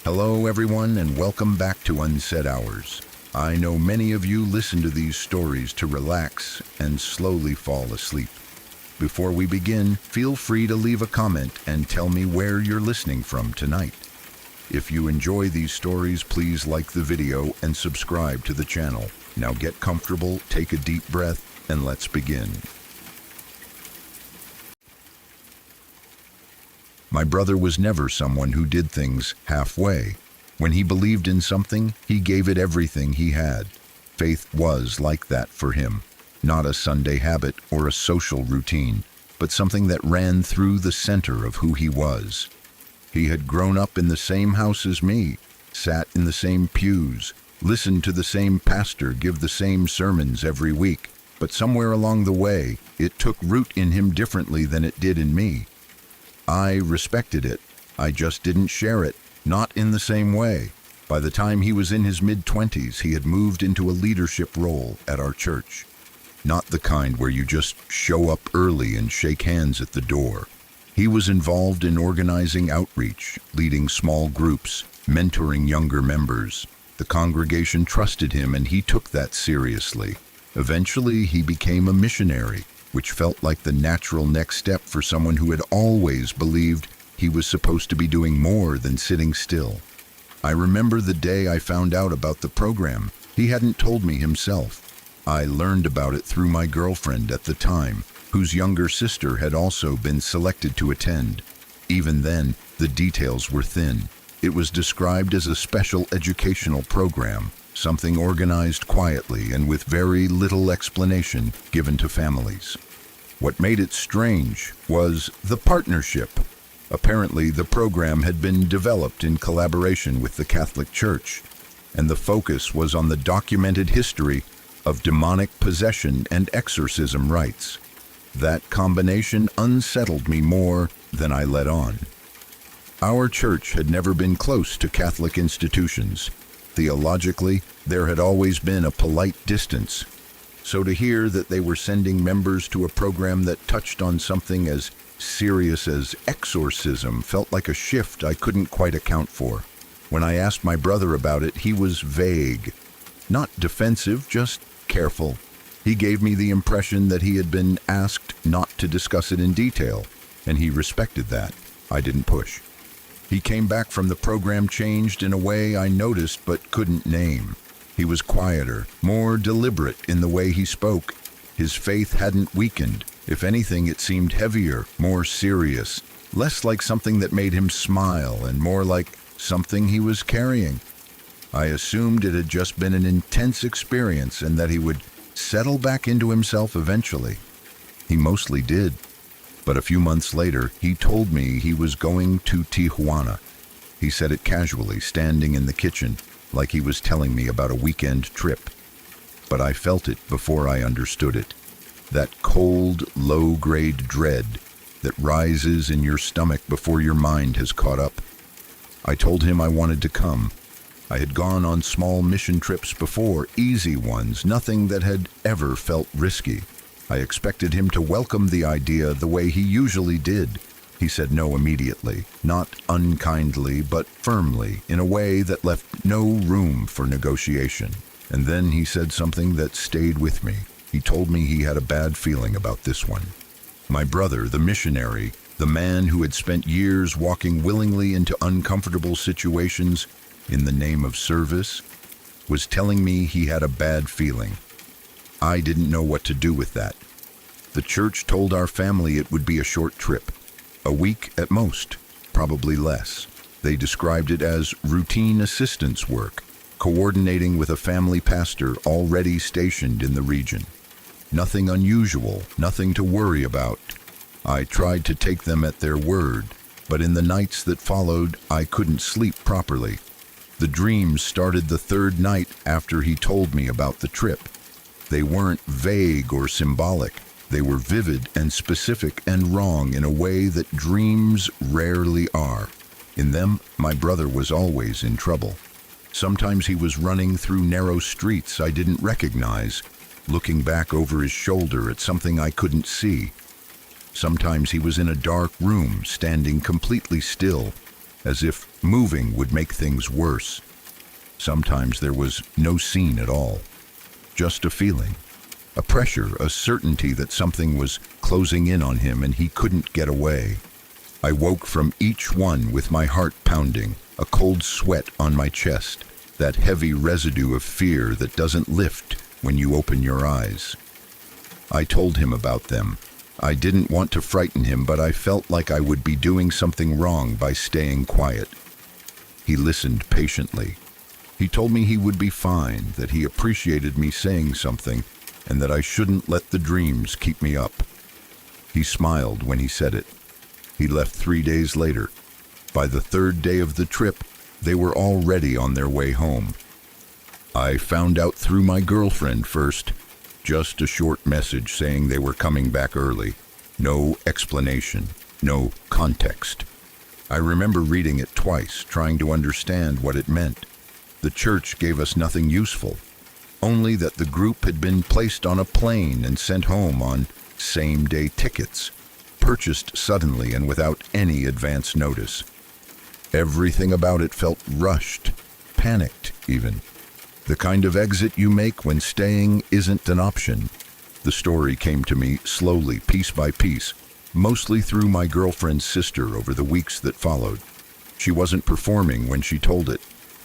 Hello, everyone, and welcome back to Unsaid Hours. I know many of you listen to these stories to relax and slowly fall asleep. Before we begin, feel free to leave a comment and tell me where you're listening from tonight. If you enjoy these stories, please like the video and subscribe to the channel. Now get comfortable, take a deep breath, and let's begin. My brother was never someone who did things halfway. When he believed in something, he gave it everything he had. Faith was like that for him. Not a Sunday habit or a social routine, but something that ran through the center of who he was. He had grown up in the same house as me, sat in the same pews, listened to the same pastor give the same sermons every week, but somewhere along the way, it took root in him differently than it did in me. I respected it. I just didn't share it, not in the same way. By the time he was in his mid-20s, he had moved into a leadership role at our church. Not the kind where you just show up early and shake hands at the door. He was involved in organizing outreach, leading small groups, mentoring younger members. The congregation trusted him and he took that seriously. Eventually, he became a missionary, which felt like the natural next step for someone who had always believed he was supposed to be doing more than sitting still. I remember the day I found out about the program. He hadn't told me himself. I learned about it through my girlfriend at the time, whose younger sister had also been selected to attend. Even then, the details were thin. It was described as a special educational program, something organized quietly and with very little explanation given to families. What made it strange was the partnership. Apparently, the program had been developed in collaboration with the Catholic Church, and the focus was on the documented history of demonic possession and exorcism rites. That combination unsettled me more than I let on. Our church had never been close to Catholic institutions. Theologically, there had always been a polite distance. So to hear that they were sending members to a program that touched on something as serious as exorcism felt like a shift I couldn't quite account for. When I asked my brother about it, he was vague. Not defensive, just careful. He gave me the impression that he had been asked not to discuss it in detail, and he respected that. I didn't push. He came back from the program changed in a way I noticed but couldn't name. He was quieter, more deliberate in the way he spoke. His faith hadn't weakened. If anything, it seemed heavier, more serious, less like something that made him smile and more like something he was carrying. I assumed it had just been an intense experience and that he would settle back into himself eventually. He mostly did. But a few months later, he told me he was going to Tijuana. He said it casually, standing in the kitchen, like he was telling me about a weekend trip. But I felt it before I understood it. That cold, low-grade dread that rises in your stomach before your mind has caught up. I told him I wanted to come. I had gone on small mission trips before, easy ones, nothing that had ever felt risky. I expected him to welcome the idea the way he usually did. He said no immediately, not unkindly, but firmly, in a way that left no room for negotiation. And then he said something that stayed with me. He told me he had a bad feeling about this one. My brother, the missionary, the man who had spent years walking willingly into uncomfortable situations in the name of service, was telling me he had a bad feeling. I didn't know what to do with that. The church told our family it would be a short trip, a week at most, probably less. They described it as routine assistance work, coordinating with a family pastor already stationed in the region. Nothing unusual, nothing to worry about. I tried to take them at their word, but in the nights that followed, I couldn't sleep properly. The dreams started the third night after he told me about the trip. They weren't vague or symbolic. They were vivid and specific and wrong in a way that dreams rarely are. In them, my brother was always in trouble. Sometimes he was running through narrow streets I didn't recognize, looking back over his shoulder at something I couldn't see. Sometimes he was in a dark room, standing completely still, as if moving would make things worse. Sometimes there was no scene at all, just a feeling, a pressure, a certainty that something was closing in on him and he couldn't get away. I woke from each one with my heart pounding, a cold sweat on my chest, that heavy residue of fear that doesn't lift when you open your eyes. I told him about them. I didn't want to frighten him, but I felt like I would be doing something wrong by staying quiet. He listened patiently. He told me he would be fine, that he appreciated me saying something, and that I shouldn't let the dreams keep me up. He smiled when he said it. He left 3 days later. By the 3rd day of the trip, they were already on their way home. I found out through my girlfriend first. Just a short message saying they were coming back early. No explanation, no context. I remember reading it twice, trying to understand what it meant. The church gave us nothing useful, only that the group had been placed on a plane and sent home on same-day tickets, purchased suddenly and without any advance notice. Everything about it felt rushed, panicked even. The kind of exit you make when staying isn't an option. The story came to me slowly, piece by piece, mostly through my girlfriend's sister over the weeks that followed. She wasn't performing when she told it.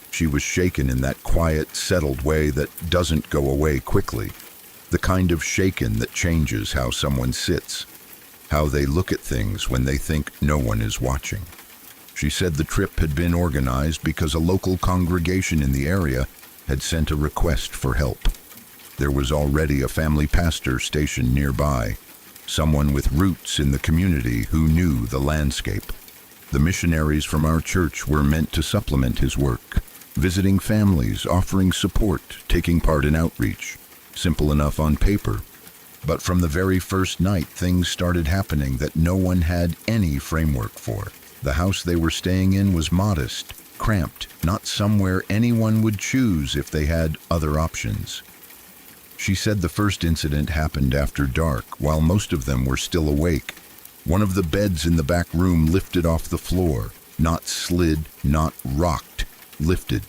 She was shaken in that quiet, settled way that doesn't go away quickly. The kind of shaken that changes how someone sits, how they look at things when they think no one is watching. She said the trip had been organized because a local congregation in the area had sent a request for help. There was already a family pastor stationed nearby, someone with roots in the community who knew the landscape. The missionaries from our church were meant to supplement his work, visiting families, offering support, taking part in outreach. Simple enough on paper. But from the very first night, things started happening that no one had any framework for. The house they were staying in was modest, cramped, not somewhere anyone would choose if they had other options. She said the first incident happened after dark, while most of them were still awake. One of the beds in the back room lifted off the floor, not slid, not rocked, lifted.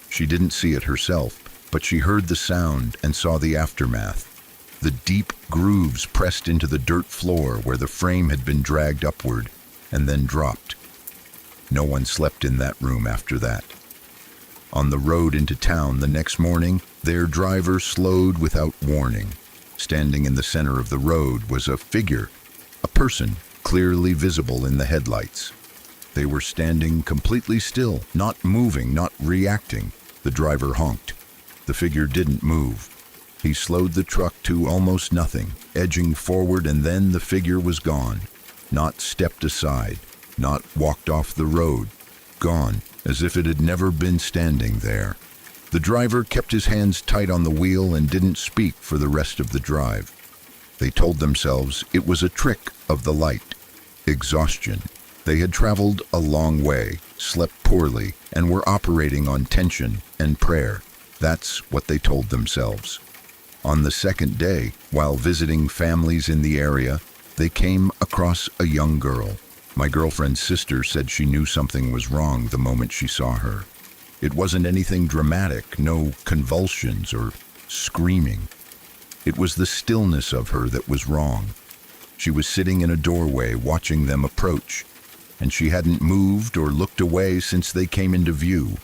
She didn't see it herself, but she heard the sound and saw the aftermath. The deep grooves pressed into the dirt floor where the frame had been dragged upward and then dropped. No one slept in that room after that. On the road into town the next morning, their driver slowed without warning. Standing in the center of the road was a figure, a person, clearly visible in the headlights. They were standing completely still, not moving, not reacting. The driver honked. The figure didn't move. He slowed the truck to almost nothing, edging forward, and then the figure was gone. Not stepped aside, not walked off the road. Gone, as if it had never been standing there. The driver kept his hands tight on the wheel and didn't speak for the rest of the drive. They told themselves it was a trick of the light. Exhaustion. They had traveled a long way, slept poorly, and were operating on tension and prayer. That's what they told themselves. On the second day, while visiting families in the area, they came across a young girl. My girlfriend's sister said she knew something was wrong the moment she saw her. It wasn't anything dramatic, no convulsions or screaming. It was the stillness of her that was wrong. She was sitting in a doorway watching them approach, and she hadn't moved or looked away since they came into view.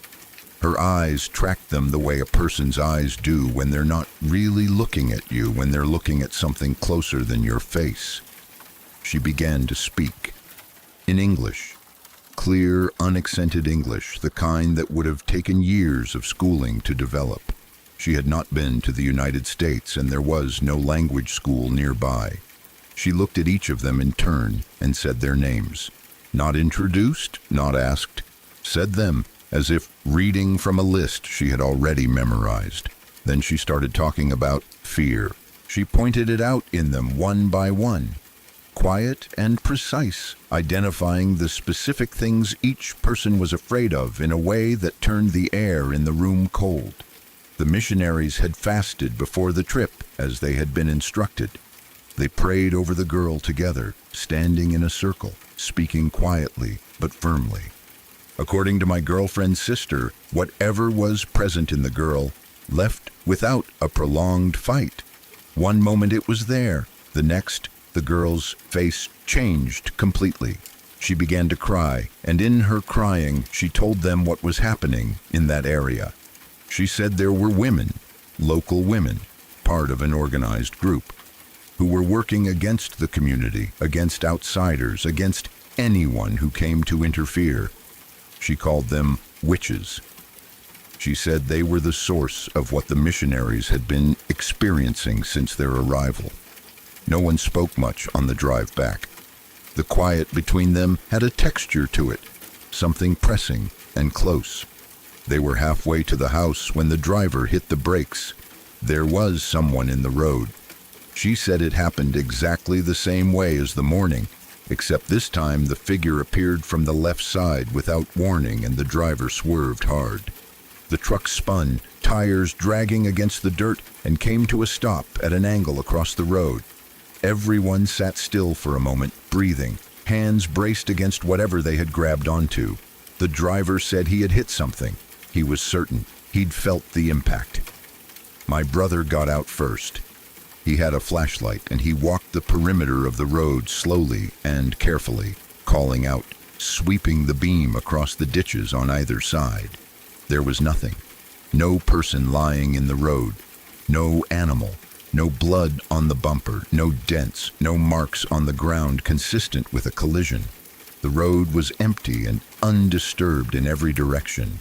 Her eyes tracked them the way a person's eyes do when they're not really looking at you, when they're looking at something closer than your face. She began to speak. In English. Clear, unaccented English, the kind that would have taken years of schooling to develop. She had not been to the United States, and there was no language school nearby. She looked at each of them in turn and said their names. Not introduced, not asked. Said them, as if reading from a list she had already memorized. Then she started talking about fear. She pointed it out in them one by one. Quiet and precise, identifying the specific things each person was afraid of in a way that turned the air in the room cold. The missionaries had fasted before the trip, as they had been instructed. They prayed over the girl together, standing in a circle, speaking quietly but firmly. According to my girlfriend's sister, whatever was present in the girl left without a prolonged fight. One moment it was there, the next, the girl's face changed completely. She began to cry, and in her crying, she told them what was happening in that area. She said there were women, local women, part of an organized group, who were working against the community, against outsiders, against anyone who came to interfere. She called them witches. She said they were the source of what the missionaries had been experiencing since their arrival. No one spoke much on the drive back. The quiet between them had a texture to it, something pressing and close. They were halfway to the house when the driver hit the brakes. There was someone in the road. She said it happened exactly the same way as the morning, except this time the figure appeared from the left side without warning and the driver swerved hard. The truck spun, tires dragging against the dirt, and came to a stop at an angle across the road. Everyone sat still for a moment, breathing, hands braced against whatever they had grabbed onto. The driver said he had hit something. He was certain. He'd felt the impact. My brother got out first. He had a flashlight and he walked the perimeter of the road slowly and carefully, calling out, sweeping the beam across the ditches on either side. There was nothing. No person lying in the road. No animal. No blood on the bumper. No dents. No marks on the ground consistent with a collision. The road was empty and undisturbed in every direction.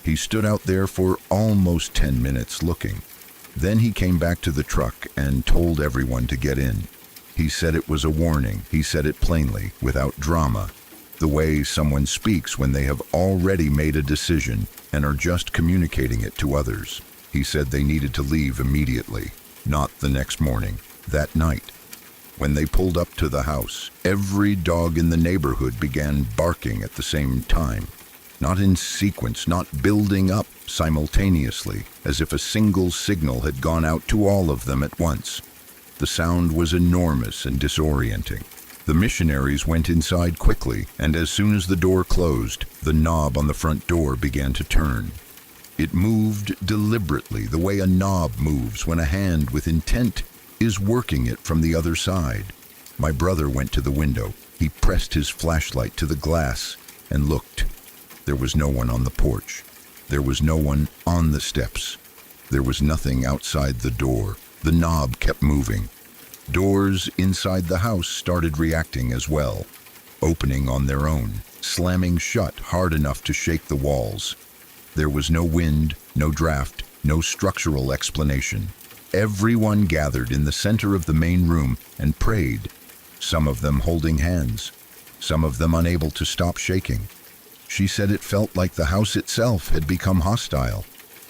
He stood out there for almost 10 minutes looking. Then he came back to the truck and told everyone to get in. He said it was a warning. He said it plainly, without drama, the way someone speaks when they have already made a decision and are just communicating it to others. He said they needed to leave immediately, not the next morning, that night. When they pulled up to the house, every dog in the neighborhood began barking at the same time. Not in sequence, not building up simultaneously, as if a single signal had gone out to all of them at once. The sound was enormous and disorienting. The missionaries went inside quickly, and as soon as the door closed, the knob on the front door began to turn. It moved deliberately, the way a knob moves when a hand with intent is working it from the other side. My brother went to the window. He pressed his flashlight to the glass and looked. There was no one on the porch. There was no one on the steps. There was nothing outside the door. The knob kept moving. Doors inside the house started reacting as well, opening on their own, slamming shut hard enough to shake the walls. There was no wind, no draft, no structural explanation. Everyone gathered in the center of the main room and prayed, some of them holding hands, some of them unable to stop shaking. She said it felt like the house itself had become hostile,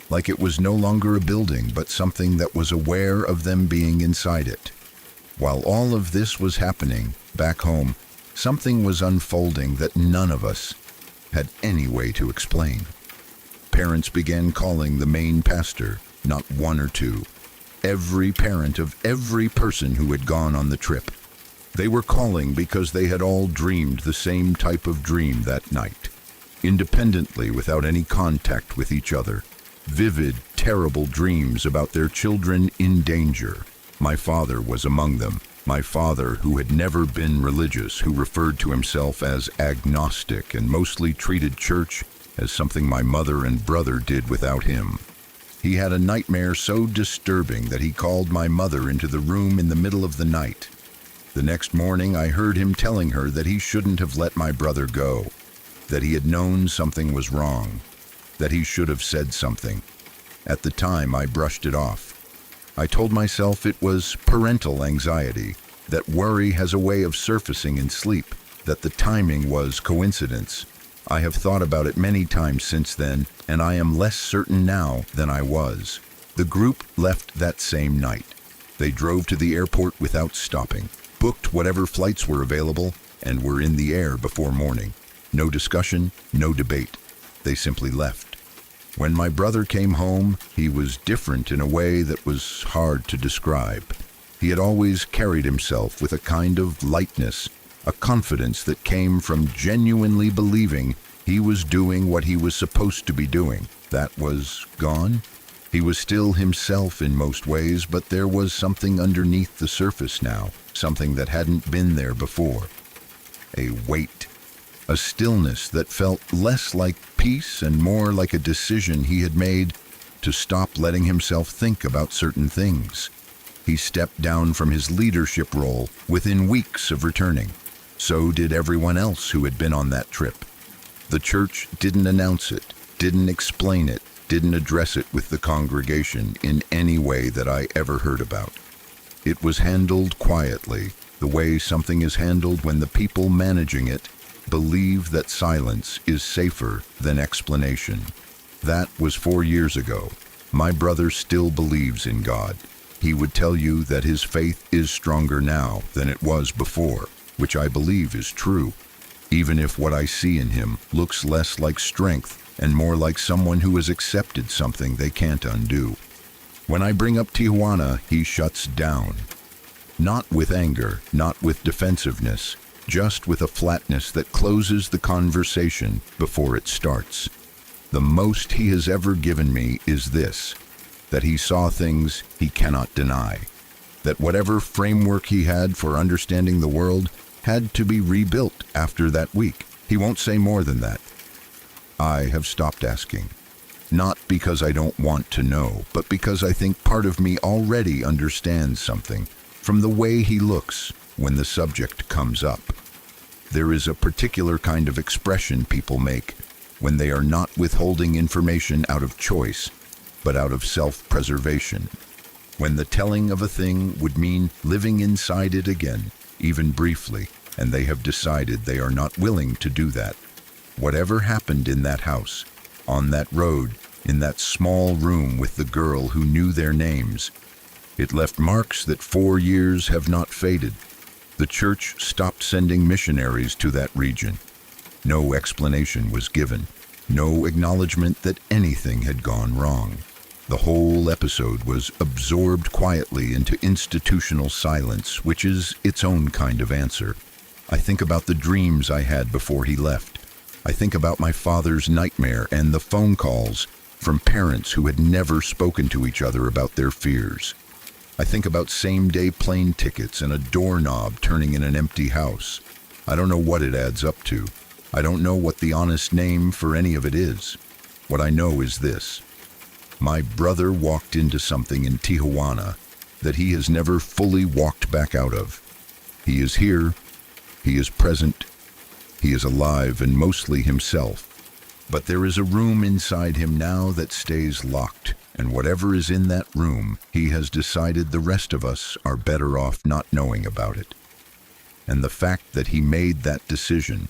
like it was no longer a building but something that was aware of them being inside it. While all of this was happening, back home, something was unfolding that none of us had any way to explain. Parents began calling the main pastor, not one or two. Every parent of every person who had gone on the trip. They were calling because they had all dreamed the same type of dream that night, independently without any contact with each other. Vivid, terrible dreams about their children in danger. My father was among them. My father, who had never been religious, who referred to himself as agnostic and mostly treated church as something my mother and brother did without him. He had a nightmare so disturbing that he called my mother into the room in the middle of the night. The next morning I heard him telling her that he shouldn't have let my brother go, that he had known something was wrong, that he should have said something. At the time I brushed it off. I told myself it was parental anxiety, that worry has a way of surfacing in sleep, that the timing was coincidence. I have thought about it many times since then, and I am less certain now than I was. The group left that same night. They drove to the airport without stopping, booked whatever flights were available, and were in the air before morning. No discussion, no debate. They simply left. When my brother came home, he was different in a way that was hard to describe. He had always carried himself with a kind of lightness, a confidence that came from genuinely believing He was doing what he was supposed to be doing. That was gone. He was still himself in most ways, but there was something underneath the surface now, something that hadn't been there before. A weight, a stillness that felt less like peace and more like a decision he had made to stop letting himself think about certain things. He stepped down from his leadership role within weeks of returning. So did everyone else who had been on that trip. The church didn't announce it, didn't explain it, didn't address it with the congregation in any way that I ever heard about. It was handled quietly, the way something is handled when the people managing it believe that silence is safer than explanation. That was 4 years ago. My brother still believes in God. He would tell you that his faith is stronger now than it was before, which I believe is true, even if what I see in him looks less like strength and more like someone who has accepted something they can't undo. When I bring up Tijuana, he shuts down. Not with anger, not with defensiveness, just with a flatness that closes the conversation before it starts. The most he has ever given me is this, that he saw things he cannot deny, that whatever framework he had for understanding the world had to be rebuilt after that week. He won't say more than that. I have stopped asking, not because I don't want to know, but because I think part of me already understands something from the way he looks when the subject comes up. There is a particular kind of expression people make when they are not withholding information out of choice, but out of self-preservation. When the telling of a thing would mean living inside it again, even briefly, and they have decided they are not willing to do that. Whatever happened in that house, on that road, in that small room with the girl who knew their names, it left marks that 4 years have not faded. The church stopped sending missionaries to that region. No explanation was given, no acknowledgement that anything had gone wrong. The whole episode was absorbed quietly into institutional silence, which is its own kind of answer. I think about the dreams I had before he left. I think about my father's nightmare and the phone calls from parents who had never spoken to each other about their fears. I think about same-day plane tickets and a doorknob turning in an empty house. I don't know what it adds up to. I don't know what the honest name for any of it is. What I know is this. My brother walked into something in Tijuana that he has never fully walked back out of. He is here, he is present, he is alive and mostly himself. But there is a room inside him now that stays locked, and whatever is in that room, he has decided the rest of us are better off not knowing about it. And the fact that he made that decision,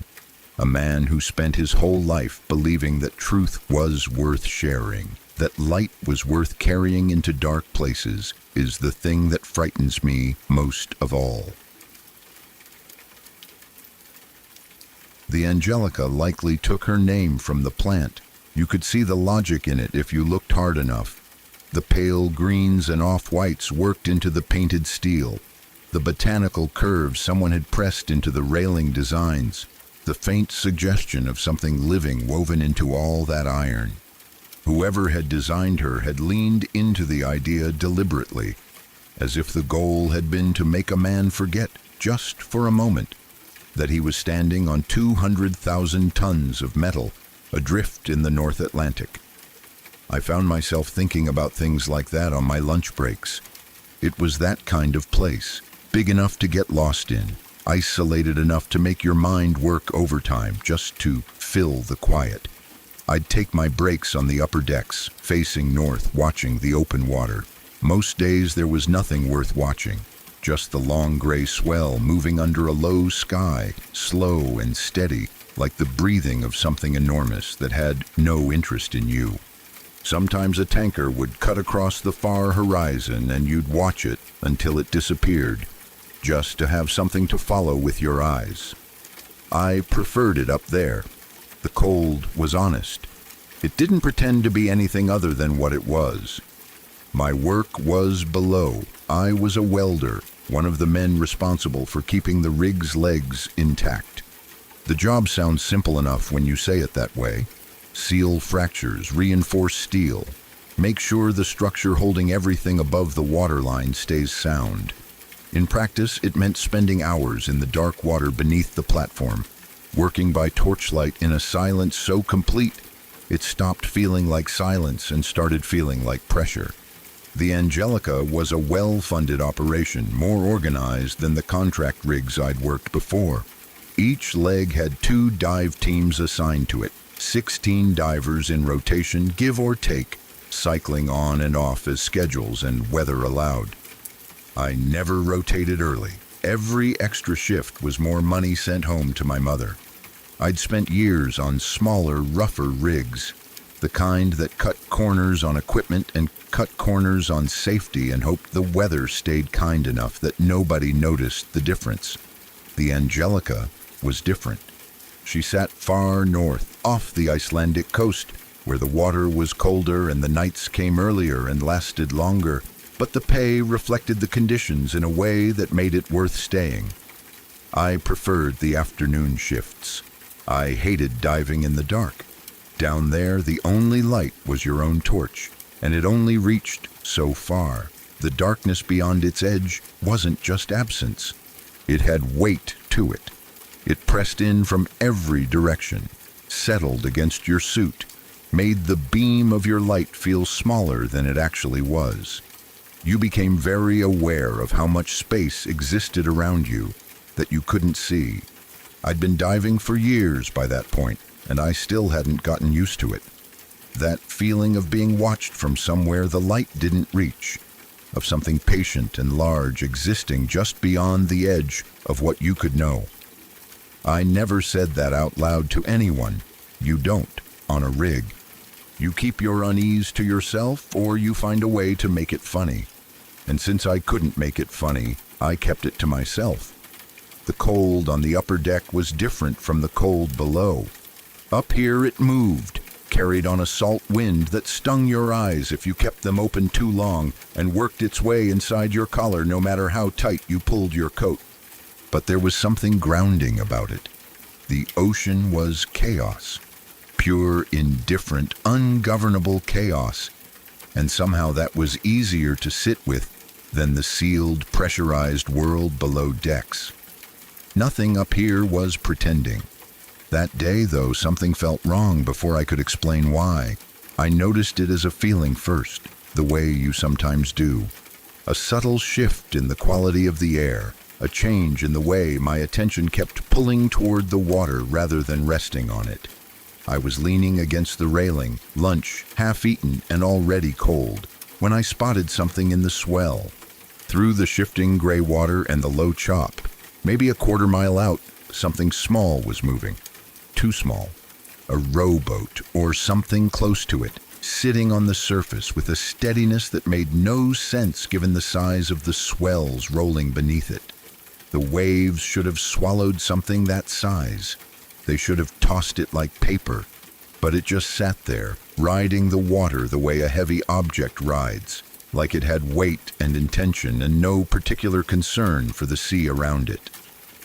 a man who spent his whole life believing that truth was worth sharing, that light was worth carrying into dark places, is the thing that frightens me most of all. The Angelica likely took her name from the plant. You could see the logic in it if you looked hard enough. The pale greens and off-whites worked into the painted steel, the botanical curves someone had pressed into the railing designs, the faint suggestion of something living woven into all that iron. Whoever had designed her had leaned into the idea deliberately, as if the goal had been to make a man forget, just for a moment, that he was standing on 200,000 tons of metal adrift in the North Atlantic. I found myself thinking about things like that on my lunch breaks. It was that kind of place, big enough to get lost in, isolated enough to make your mind work overtime just to fill the quiet. I'd take my breaks on the upper decks, facing north, watching the open water. Most days there was nothing worth watching, just the long gray swell moving under a low sky, slow and steady, like the breathing of something enormous that had no interest in you. Sometimes a tanker would cut across the far horizon and you'd watch it until it disappeared, just to have something to follow with your eyes. I preferred it up there. The cold was honest. It didn't pretend to be anything other than what it was. My work was below. I was a welder, one of the men responsible for keeping the rig's legs intact. The job sounds simple enough when you say it that way. Seal fractures, reinforce steel. Make sure the structure holding everything above the waterline stays sound. In practice, it meant spending hours in the dark water beneath the platform, working by torchlight in a silence so complete, it stopped feeling like silence and started feeling like pressure. The Angelica was a well-funded operation, more organized than the contract rigs I'd worked before. Each leg had 2 dive teams assigned to it, 16 divers in rotation, give or take, cycling on and off as schedules and weather allowed. I never rotated early. Every extra shift was more money sent home to my mother. I'd spent years on smaller, rougher rigs, the kind that cut corners on equipment and cut corners on safety and hoped the weather stayed kind enough that nobody noticed the difference. The Angelica was different. She sat far north, off the Icelandic coast, where the water was colder and the nights came earlier and lasted longer, but the pay reflected the conditions in a way that made it worth staying. I preferred the afternoon shifts. I hated diving in the dark. Down there, the only light was your own torch, and it only reached so far. The darkness beyond its edge wasn't just absence. It had weight to it. It pressed in from every direction, settled against your suit, made the beam of your light feel smaller than it actually was. You became very aware of how much space existed around you that you couldn't see. I'd been diving for years by that point, and I still hadn't gotten used to it. That feeling of being watched from somewhere the light didn't reach, of something patient and large existing just beyond the edge of what you could know. I never said that out loud to anyone. You don't, on a rig. You keep your unease to yourself, or you find a way to make it funny. And since I couldn't make it funny, I kept it to myself. The cold on the upper deck was different from the cold below. Up here it moved, carried on a salt wind that stung your eyes if you kept them open too long, and worked its way inside your collar no matter how tight you pulled your coat. But there was something grounding about it. The ocean was chaos. Pure, indifferent, ungovernable chaos. And somehow that was easier to sit with than the sealed, pressurized world below decks. Nothing up here was pretending. That day, though, something felt wrong before I could explain why. I noticed it as a feeling first, the way you sometimes do. A subtle shift in the quality of the air, a change in the way my attention kept pulling toward the water rather than resting on it. I was leaning against the railing, lunch half-eaten and already cold, when I spotted something in the swell. Through the shifting gray water and the low chop, maybe a quarter-mile out, something small was moving. Too small. A rowboat or something close to it, sitting on the surface with a steadiness that made no sense given the size of the swells rolling beneath it. The waves should have swallowed something that size. They should have tossed it like paper, but it just sat there, riding the water the way a heavy object rides, like it had weight and intention and no particular concern for the sea around it.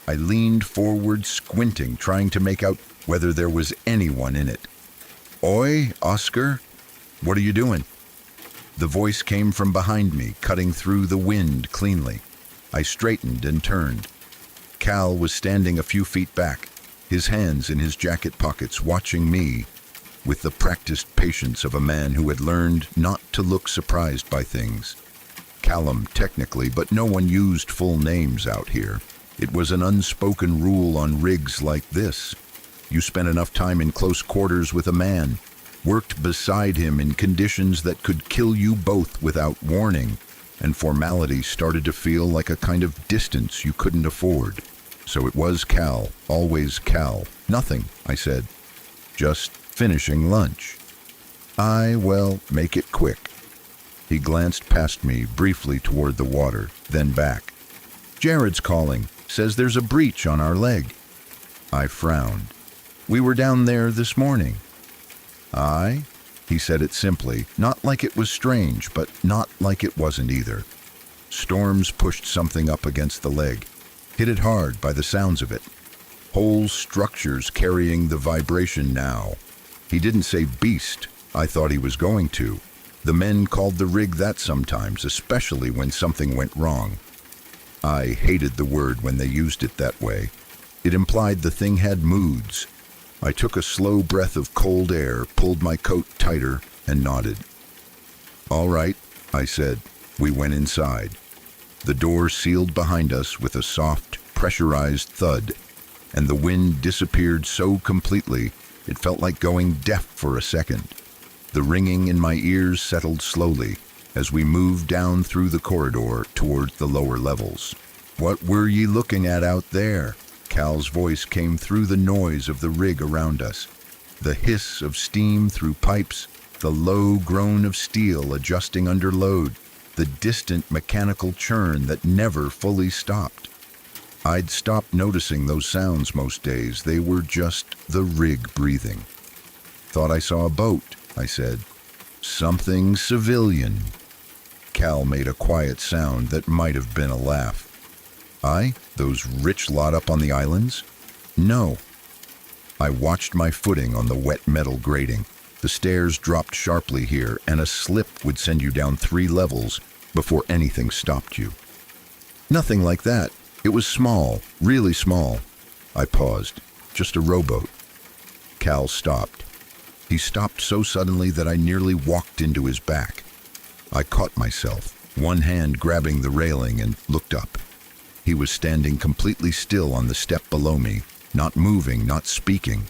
I leaned forward, squinting, trying to make out whether there was anyone in it. "Oi, Oscar, what are you doing?" The voice came from behind me, cutting through the wind cleanly. I straightened and turned. Cal was standing a few feet back, his hands in his jacket pockets, watching me with the practiced patience of a man who had learned not to look surprised by things. Callum, technically, but no one used full names out here. It was an unspoken rule on rigs like this. You spent enough time in close quarters with a man, worked beside him in conditions that could kill you both without warning, and formality started to feel like a kind of distance you couldn't afford. So it was Cal, always Cal. "Nothing," I said. "Just finishing lunch." Well, make it quick." He glanced past me briefly toward the water, then back. "Jared's calling, says there's a breach on our leg." I frowned. "We were down there this morning." "Aye?" He said it simply, not like it was strange, but not like it wasn't either. Storms pushed something up against the leg, hit it hard by the sounds of it. Whole structures carrying the vibration now. He didn't say beast. I thought he was going to. The men called the rig that sometimes, especially when something went wrong. I hated the word when they used it that way. It implied the thing had moods. I took a slow breath of cold air, pulled my coat tighter, and nodded. "All right," I said. We went inside. The door sealed behind us with a soft, pressurized thud, and the wind disappeared so completely it felt like going deaf for a second. The ringing in my ears settled slowly as we moved down through the corridor toward the lower levels. "What were ye looking at out there?" Cal's voice came through the noise of the rig around us. The hiss of steam through pipes, the low groan of steel adjusting under load, the distant mechanical churn that never fully stopped. I'd stopped noticing those sounds most days. They were just the rig breathing. "Thought I saw a boat," I said. "Something civilian." Cal made a quiet sound that might have been a laugh. "Aye? Those rich lot up on the islands?" "No." I watched my footing on the wet metal grating. The stairs dropped sharply here, and a slip would send you down 3 levels before anything stopped you. "Nothing like that. It was small, really small." I paused. "Just a rowboat." Cal stopped. He stopped so suddenly that I nearly walked into his back. I caught myself, one hand grabbing the railing, and looked up. He was standing completely still on the step below me, not moving, not speaking.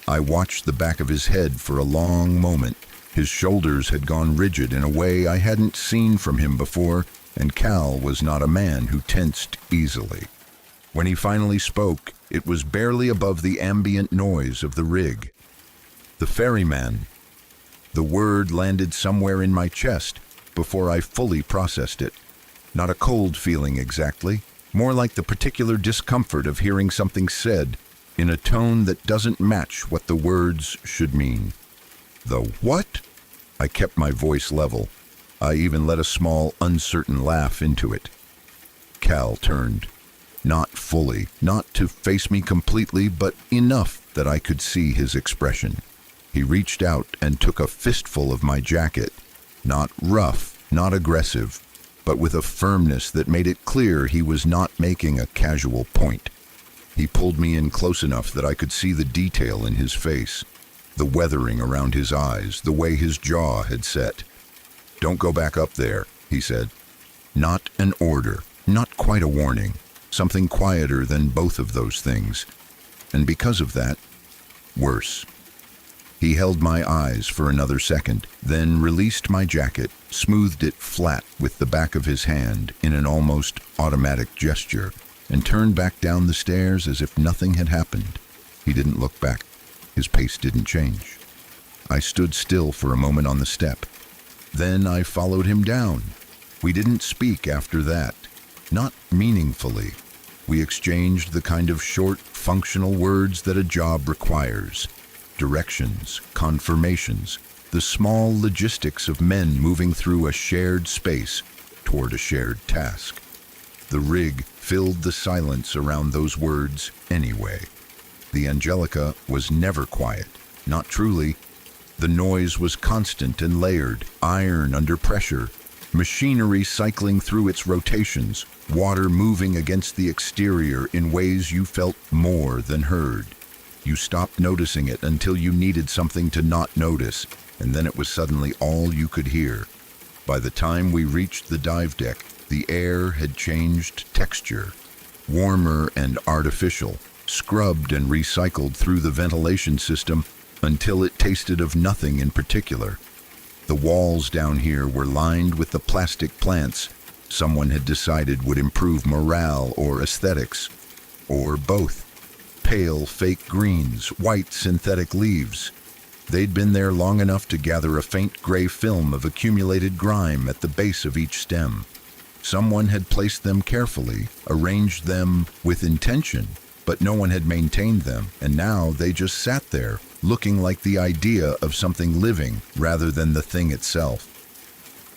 I watched the back of his head for a long moment. His shoulders had gone rigid in a way I hadn't seen from him before, and Cal was not a man who tensed easily. When he finally spoke, it was barely above the ambient noise of the rig. "The ferryman." The word landed somewhere in my chest before I fully processed it. Not a cold feeling exactly, more like the particular discomfort of hearing something said in a tone that doesn't match what the words should mean. "The what?" I kept my voice level. I even let a small, uncertain laugh into it. Cal turned. Not fully, not to face me completely, but enough that I could see his expression. He reached out and took a fistful of my jacket. Not rough, not aggressive, but with a firmness that made it clear he was not making a casual point. He pulled me in close enough that I could see the detail in his face, the weathering around his eyes, the way his jaw had set. "Don't go back up there," he said. Not an order, not quite a warning, something quieter than both of those things. And because of that, worse. He held my eyes for another second, then released my jacket, smoothed it flat with the back of his hand in an almost automatic gesture, and turned back down the stairs as if nothing had happened. He didn't look back. His pace didn't change. I stood still for a moment on the step. Then I followed him down. We didn't speak after that. Not meaningfully. We exchanged the kind of short, functional words that a job requires. Directions, confirmations, the small logistics of men moving through a shared space toward a shared task. The rig filled the silence around those words anyway. The Angelica was never quiet, not truly. The noise was constant and layered, iron under pressure, machinery cycling through its rotations, water moving against the exterior in ways you felt more than heard. You stopped noticing it until you needed something to not notice, and then it was suddenly all you could hear. By the time we reached the dive deck, the air had changed texture, warmer and artificial, scrubbed and recycled through the ventilation system until it tasted of nothing in particular. The walls down here were lined with the plastic plants someone had decided would improve morale or aesthetics, or both. Pale fake greens, white synthetic leaves. They'd been there long enough to gather a faint gray film of accumulated grime at the base of each stem. Someone had placed them carefully, arranged them with intention, but no one had maintained them, and now they just sat there, looking like the idea of something living rather than the thing itself.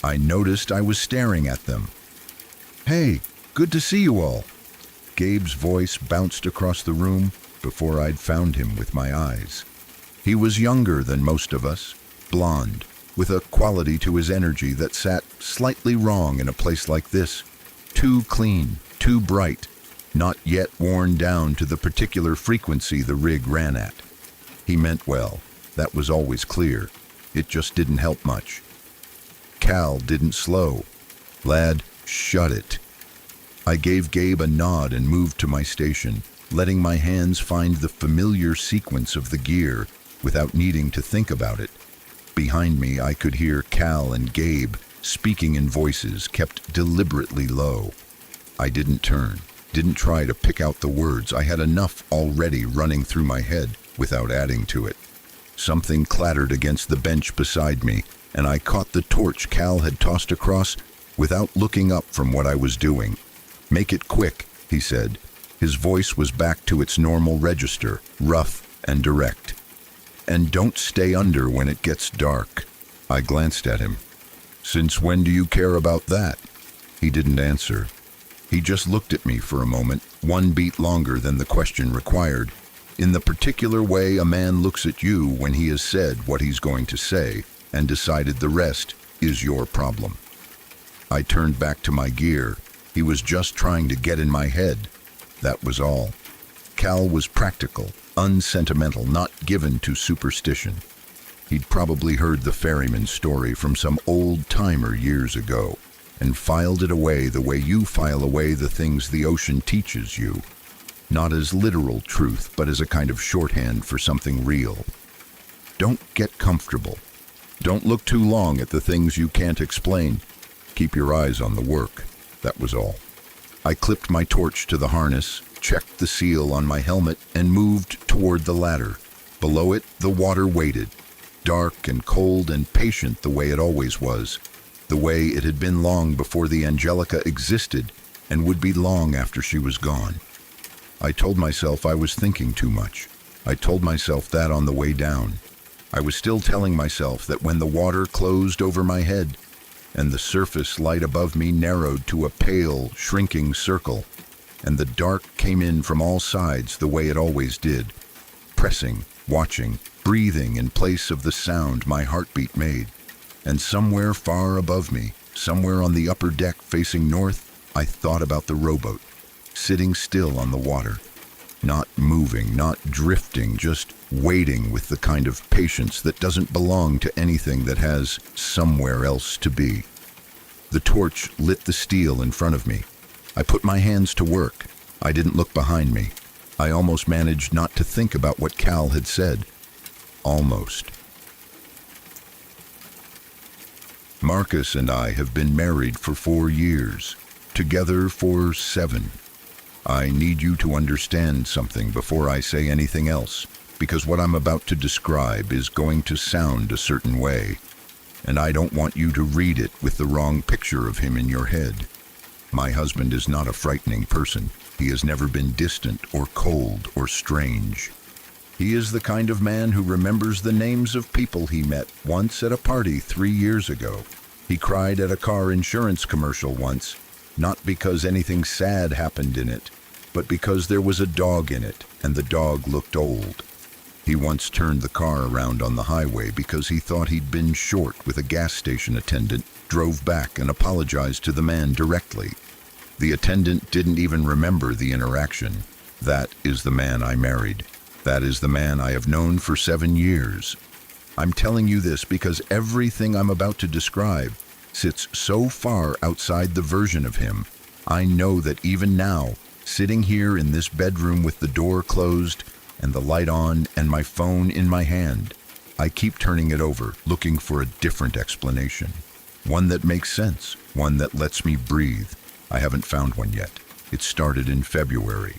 I noticed I was staring at them. "Hey, good to see you all." Gabe's voice bounced across the room before I'd found him with my eyes. He was younger than most of us, blonde, with a quality to his energy that sat slightly wrong in a place like this. Too clean, too bright, not yet worn down to the particular frequency the rig ran at. He meant well, that was always clear. It just didn't help much. Cal didn't slow. Lad, shut it. I gave Gabe a nod and moved to my station, letting my hands find the familiar sequence of the gear without needing to think about it. Behind me, I could hear Cal and Gabe speaking in voices kept deliberately low. I didn't turn, didn't try to pick out the words. I had enough already running through my head without adding to it. Something clattered against the bench beside me, and I caught the torch Cal had tossed across without looking up from what I was doing. "Make it quick," he said. His voice was back to its normal register, rough and direct. "And don't stay under when it gets dark." I glanced at him. "Since when do you care about that?" He didn't answer. He just looked at me for a moment, one beat longer than the question required, in the particular way a man looks at you when he has said what he's going to say and decided the rest is your problem. I turned back to my gear. He was just trying to get in my head. That was all. Cal was practical, unsentimental, not given to superstition. He'd probably heard the ferryman story from some old-timer years ago and filed it away the way you file away the things the ocean teaches you. Not as literal truth, but as a kind of shorthand for something real. Don't get comfortable. Don't look too long at the things you can't explain. Keep your eyes on the work. That was all. I clipped my torch to the harness, checked the seal on my helmet, and moved toward the ladder. Below it, the water waited, dark and cold and patient the way it always was, the way it had been long before the Angelica existed and would be long after she was gone. I told myself I was thinking too much. I told myself that on the way down. I was still telling myself that when the water closed over my head and the surface light above me narrowed to a pale, shrinking circle, and the dark came in from all sides the way it always did, pressing, watching, breathing in place of the sound my heartbeat made. And somewhere far above me, somewhere on the upper deck facing north, I thought about the rowboat, sitting still on the water, not moving, not drifting, just waiting with the kind of patience that doesn't belong to anything that has somewhere else to be. The torch lit the steel in front of me. I put my hands to work. I didn't look behind me. I almost managed not to think about what Cal had said. Almost. Marcus and I have been married for 4 years, together for 7. I need you to understand something before I say anything else, because what I'm about to describe is going to sound a certain way, and I don't want you to read it with the wrong picture of him in your head. My husband is not a frightening person. He has never been distant or cold or strange. He is the kind of man who remembers the names of people he met once at a party 3 years ago. He cried at a car insurance commercial once, not because anything sad happened in it, but because there was a dog in it, and the dog looked old. He once turned the car around on the highway because he thought he'd been short with a gas station attendant, drove back and apologized to the man directly. The attendant didn't even remember the interaction. That is the man I married. That is the man I have known for 7 years. I'm telling you this because everything I'm about to describe sits so far outside the version of him. I know that even now, sitting here in this bedroom with the door closed and the light on and my phone in my hand, I keep turning it over, looking for a different explanation. One that makes sense, one that lets me breathe. I haven't found one yet. It started in February.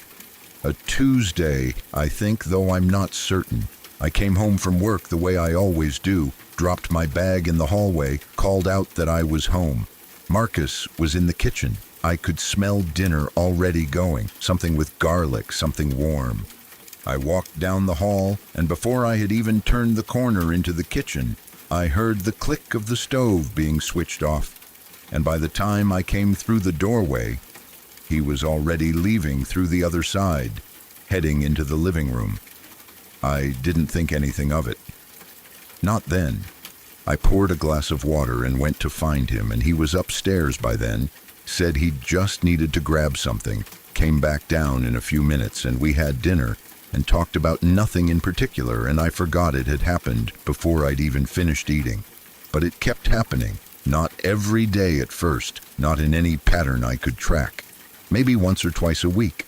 A Tuesday, I think, though I'm not certain. I came home from work the way I always do, dropped my bag in the hallway, called out that I was home. Marcus was in the kitchen. I could smell dinner already going, something with garlic, something warm. I walked down the hall, and before I had even turned the corner into the kitchen, I heard the click of the stove being switched off. And by the time I came through the doorway, He was already leaving through the other side, heading into the living room. I didn't think anything of it. Not then. I poured a glass of water and went to find him, and he was upstairs by then, said he just needed to grab something, came back down in a few minutes, and we had dinner and talked about nothing in particular, and I forgot it had happened before I'd even finished eating. But it kept happening, not every day at first, not in any pattern I could track. Maybe once or twice a week.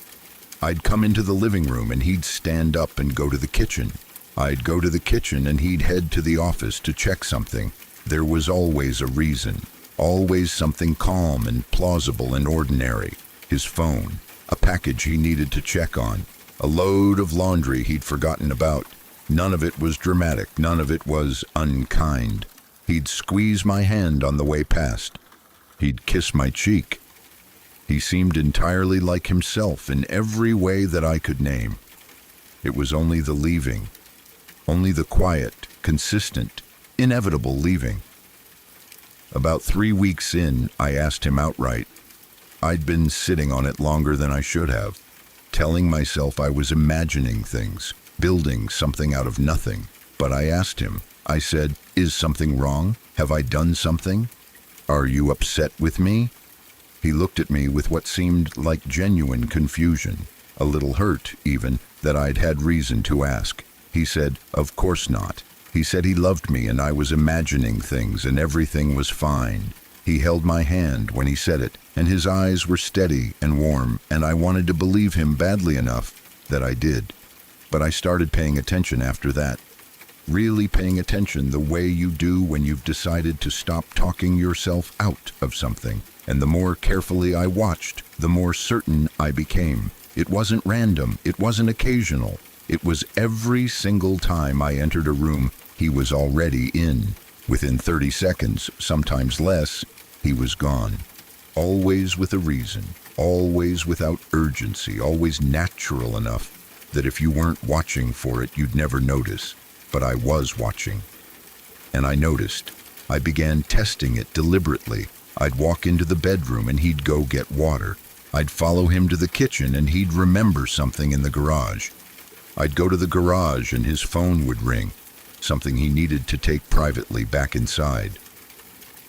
I'd come into the living room and he'd stand up and go to the kitchen. I'd go to the kitchen and he'd head to the office to check something. There was always a reason, always something calm and plausible and ordinary. His phone, a package he needed to check on, a load of laundry he'd forgotten about. None of it was dramatic, none of it was unkind. He'd squeeze my hand on the way past. He'd kiss my cheek. He seemed entirely like himself in every way that I could name. It was only the leaving, only the quiet, consistent, inevitable leaving. About 3 weeks in, I asked him outright. I'd been sitting on it longer than I should have, telling myself I was imagining things, building something out of nothing. But I asked him, I said, "Is something wrong? Have I done something? Are you upset with me?" He looked at me with what seemed like genuine confusion, a little hurt even, that I'd had reason to ask. He said, "Of course not." He said he loved me and I was imagining things and everything was fine. He held my hand when he said it, and his eyes were steady and warm, and I wanted to believe him badly enough that I did. But I started paying attention after that. Really paying attention the way you do when you've decided to stop talking yourself out of something. And the more carefully I watched, the more certain I became. It wasn't random, it wasn't occasional. It was every single time I entered a room, he was already in. Within 30 seconds, sometimes less, he was gone. Always with a reason, always without urgency, always natural enough that if you weren't watching for it, you'd never notice. But I was watching. And I noticed. I began testing it deliberately. I'd walk into the bedroom and he'd go get water. I'd follow him to the kitchen and he'd remember something in the garage. I'd go to the garage and his phone would ring, something he needed to take privately back inside.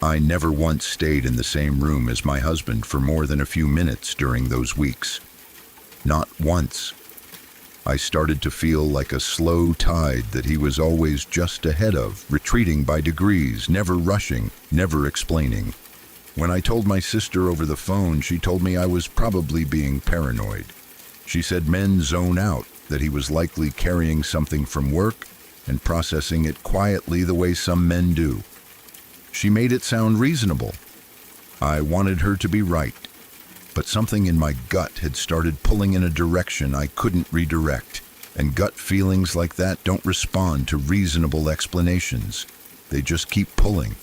I never once stayed in the same room as my husband for more than a few minutes during those weeks. Not once. I started to feel like a slow tide that he was always just ahead of, retreating by degrees, never rushing, never explaining. When I told my sister over the phone, she told me I was probably being paranoid. She said men zone out, that he was likely carrying something from work and processing it quietly the way some men do. She made it sound reasonable. I wanted her to be right. But something in my gut had started pulling in a direction I couldn't redirect, and gut feelings like that don't respond to reasonable explanations. They just keep pulling.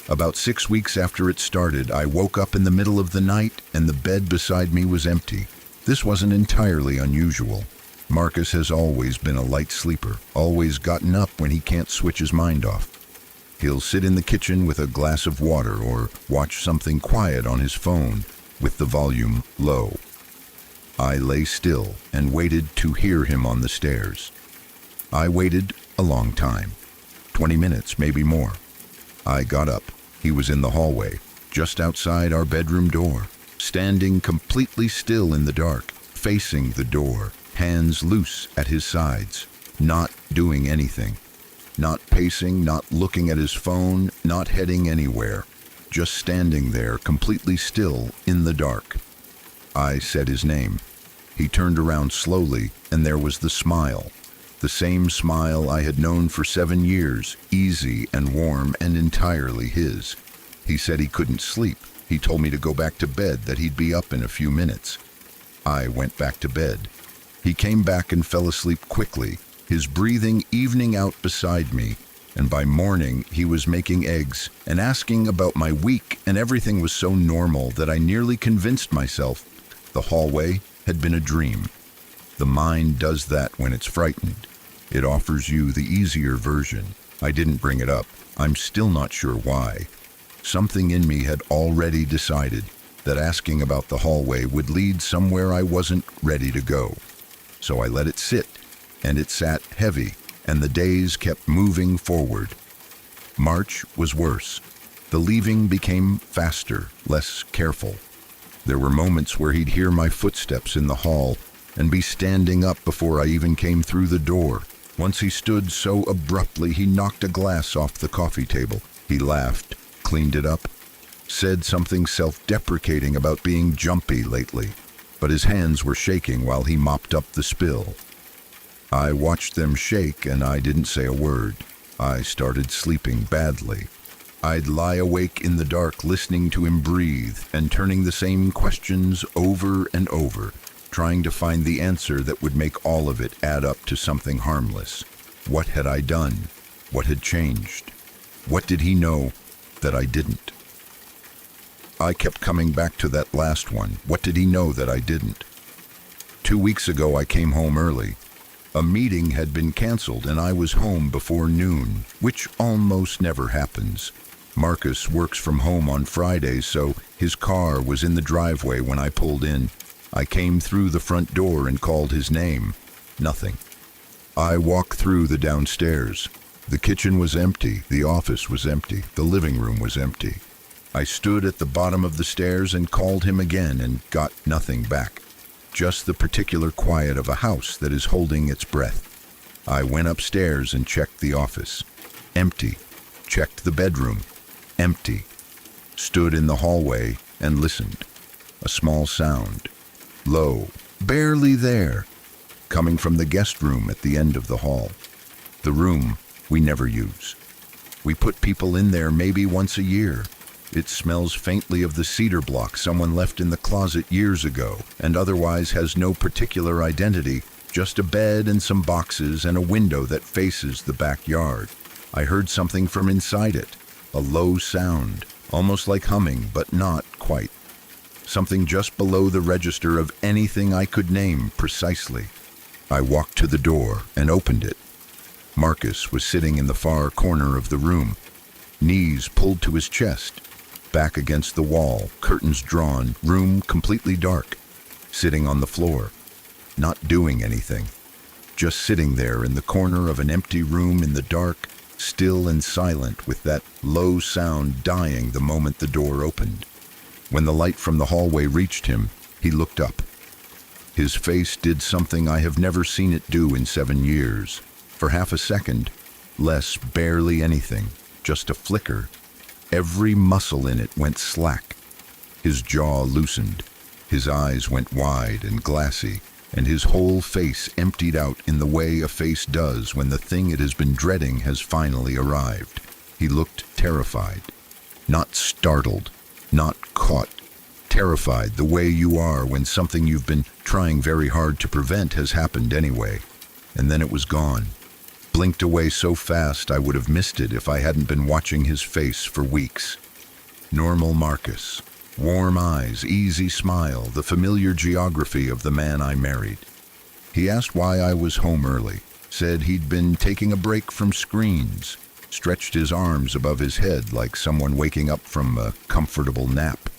About 6 weeks after it started, I woke up in the middle of the night and the bed beside me was empty. This wasn't entirely unusual. Marcus has always been a light sleeper, always gotten up when he can't switch his mind off. He'll sit in the kitchen with a glass of water or watch something quiet on his phone, with the volume low. I lay still and waited to hear him on the stairs. I waited a long time, 20 minutes, maybe more. I got up. He was in the hallway, just outside our bedroom door, standing completely still in the dark, facing the door, hands loose at his sides, not doing anything, not pacing, not looking at his phone, not heading anywhere. Just standing there, completely still, in the dark. I said his name. He turned around slowly, and there was the smile. The same smile I had known for 7 years, easy and warm and entirely his. He said he couldn't sleep. He told me to go back to bed, that he'd be up in a few minutes. I went back to bed. He came back and fell asleep quickly, his breathing evening out beside me. And by morning, he was making eggs and asking about my week, and everything was so normal that I nearly convinced myself the hallway had been a dream. The mind does that when it's frightened. It offers you the easier version. I didn't bring it up. I'm still not sure why. Something in me had already decided. that asking about the hallway would lead somewhere I wasn't ready to go. So I let it sit, and it sat heavy, and the days kept moving forward. March was worse. The leaving became faster, less careful. There were moments where he'd hear my footsteps in the hall and be standing up before I even came through the door. Once he stood so abruptly he knocked a glass off the coffee table. He laughed, cleaned it up, said something self-deprecating about being jumpy lately, but his hands were shaking while he mopped up the spill. I watched them shake and I didn't say a word. I started sleeping badly. I'd lie awake in the dark listening to him breathe and turning the same questions over and over, trying to find the answer that would make all of it add up to something harmless. What had I done? What had changed? What did he know that I didn't? I kept coming back to that last one. What did he know that I didn't? 2 weeks ago I came home early. A meeting had been canceled and I was home before noon, which almost never happens. Marcus works from home on Fridays, so his car was in the driveway when I pulled in. I came through the front door and called his name. Nothing. I walked through the downstairs. The kitchen was empty, the office was empty, the living room was empty. I stood at the bottom of the stairs and called him again and got nothing back. Just the particular quiet of a house that is holding its breath. I went upstairs and checked the office. Empty. Checked the bedroom. Empty. Stood in the hallway and listened. A small sound. Low. Barely there. Coming from the guest room at the end of the hall. The room we never use. We put people in there maybe once a year. It smells faintly of the cedar block someone left in the closet years ago, and otherwise has no particular identity, just a bed and some boxes and a window that faces the backyard. I heard something from inside it, a low sound, almost like humming, but not quite. Something just below the register of anything I could name precisely. I walked to the door and opened it. Marcus was sitting in the far corner of the room, knees pulled to his chest, back against the wall, curtains drawn, room completely dark, sitting on the floor, not doing anything, just sitting there in the corner of an empty room in the dark, still and silent, with that low sound dying the moment the door opened. When the light from the hallway reached him, he looked up. His face did something I have never seen it do in 7 years. For half a second, less, barely anything, just a flicker, every muscle in it went slack. His jaw loosened, his eyes went wide and glassy, and his whole face emptied out in the way a face does when the thing it has been dreading has finally arrived. He looked terrified, not startled, not caught, terrified the way you are when something you've been trying very hard to prevent has happened anyway. And then it was gone. Blinked away so fast I would have missed it if I hadn't been watching his face for weeks. Normal Marcus. Warm eyes, easy smile, the familiar geography of the man I married. He asked why I was home early, said he'd been taking a break from screens, stretched his arms above his head like someone waking up from a comfortable nap.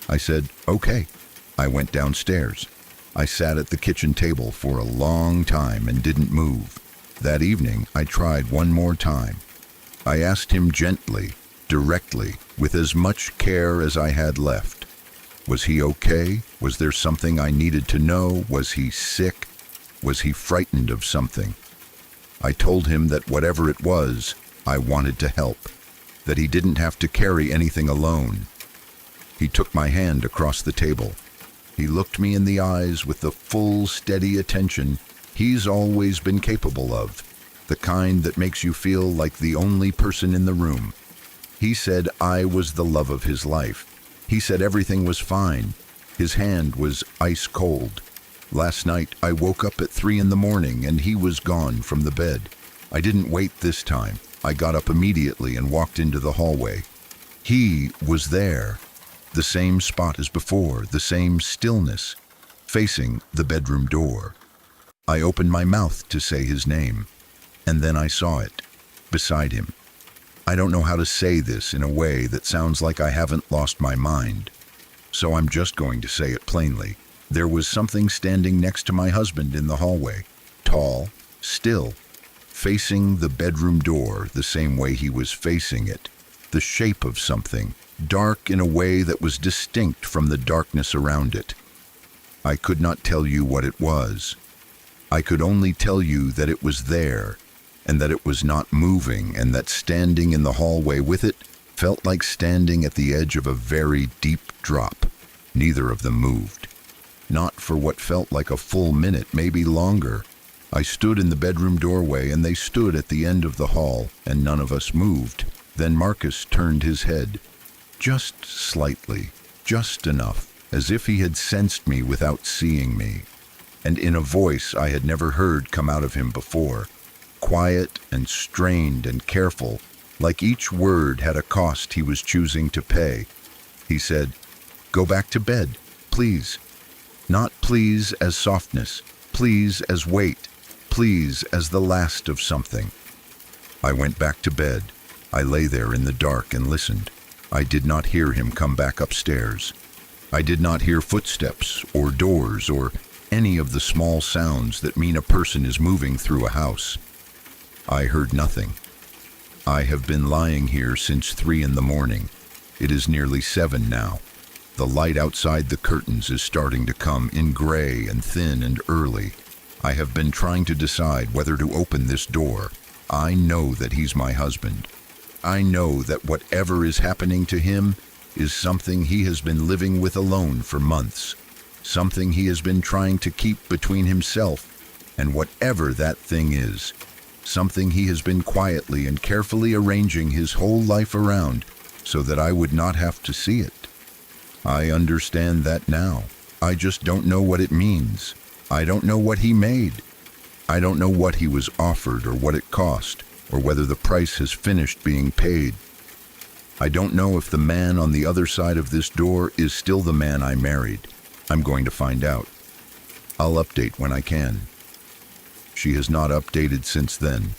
I said, okay. I went downstairs. I sat at the kitchen table for a long time and didn't move. That evening, I tried one more time. I asked him gently, directly, with as much care as I had left. Was he okay? Was there something I needed to know? Was he sick? Was he frightened of something? I told him that whatever it was, I wanted to help, that he didn't have to carry anything alone. He took my hand across the table. He looked me in the eyes with the full, steady attention he's always been capable of, the kind that makes you feel like the only person in the room. He said I was the love of his life. He said everything was fine. His hand was ice cold. Last night I woke up at 3 in the morning and he was gone from the bed. I didn't wait this time. I got up immediately and walked into the hallway. He was there. The same spot as before, the same stillness, facing the bedroom door. I opened my mouth to say his name, and then I saw it, beside him. I don't know how to say this in a way that sounds like I haven't lost my mind. so I'm just going to say it plainly. There was something standing next to my husband in the hallway, tall, still, facing the bedroom door the same way he was facing it. The shape of something, dark in a way that was distinct from the darkness around it. I could not tell you what it was. I could only tell you that it was there, and that it was not moving, and that standing in the hallway with it felt like standing at the edge of a very deep drop. Neither of them moved. Not for what felt like a full minute, maybe longer. I stood in the bedroom doorway, and they stood at the end of the hall, and none of us moved. Then Marcus turned his head, just slightly, just enough, as if he had sensed me without seeing me, and in a voice I had never heard come out of him before, quiet and strained and careful, like each word had a cost he was choosing to pay. He said, "Go back to bed, please." Not please as softness, please as weight, please as the last of something. I went back to bed. I lay there in the dark and listened. I did not hear him come back upstairs. I did not hear footsteps or doors or any of the small sounds that mean a person is moving through a house. I heard nothing. I have been lying here since 3 in the morning. It is nearly 7 now. The light outside the curtains is starting to come in gray and thin and early. I have been trying to decide whether to open this door. I know that he's my husband. I know that whatever is happening to him is something he has been living with alone for months, something he has been trying to keep between himself and whatever that thing is, something he has been quietly and carefully arranging his whole life around so that I would not have to see it. I understand that now. I just don't know what it means. I don't know what he made. I don't know what he was offered or what it cost, or whether the price has finished being paid. I don't know if the man on the other side of this door is still the man I married. I'm going to find out. I'll update when I can. She has not updated since then.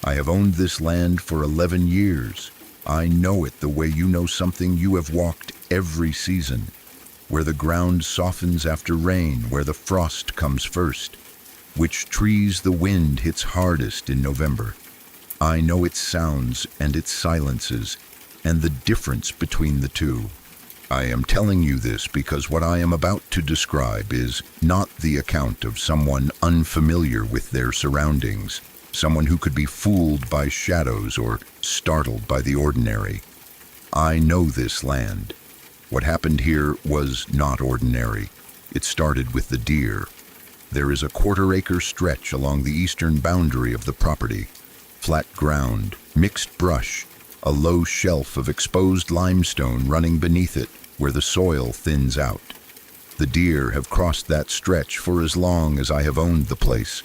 I have owned this land for 11 years. I know it the way you know something you have walked every season, where the ground softens after rain, where the frost comes first, which trees the wind hits hardest in November. I know its sounds and its silences, and the difference between the two. I am telling you this because what I am about to describe is not the account of someone unfamiliar with their surroundings, someone who could be fooled by shadows or startled by the ordinary. I know this land. What happened here was not ordinary. It started with the deer. There is a quarter-acre stretch along the eastern boundary of the property. Flat ground, mixed brush, a low shelf of exposed limestone running beneath it where the soil thins out. The deer have crossed that stretch for as long as I have owned the place.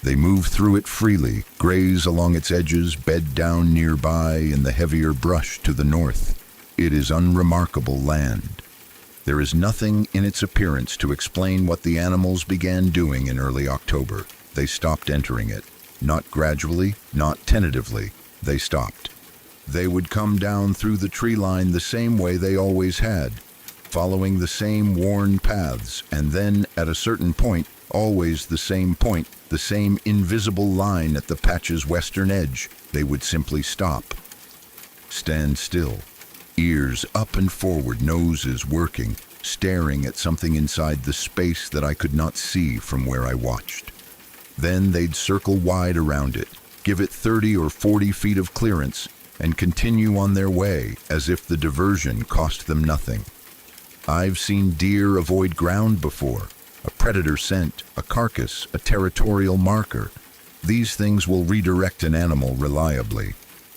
They move through it freely, graze along its edges, bed down nearby in the heavier brush to the north. It is unremarkable land. There is nothing in its appearance to explain what the animals began doing in early October. They stopped entering it. Not gradually, not tentatively. They stopped. They would come down through the tree line the same way they always had, following the same worn paths, and then, at a certain point, always the same point, the same invisible line at the patch's western edge, they would simply stop. Stand still. Ears up and forward, noses working, staring at something inside the space that I could not see from where I watched. Then they'd circle wide around it, give it 30 or 40 feet of clearance, and continue on their way as if the diversion cost them nothing. I've seen deer avoid ground before, a predator scent, a carcass, a territorial marker. These things will redirect an animal reliably.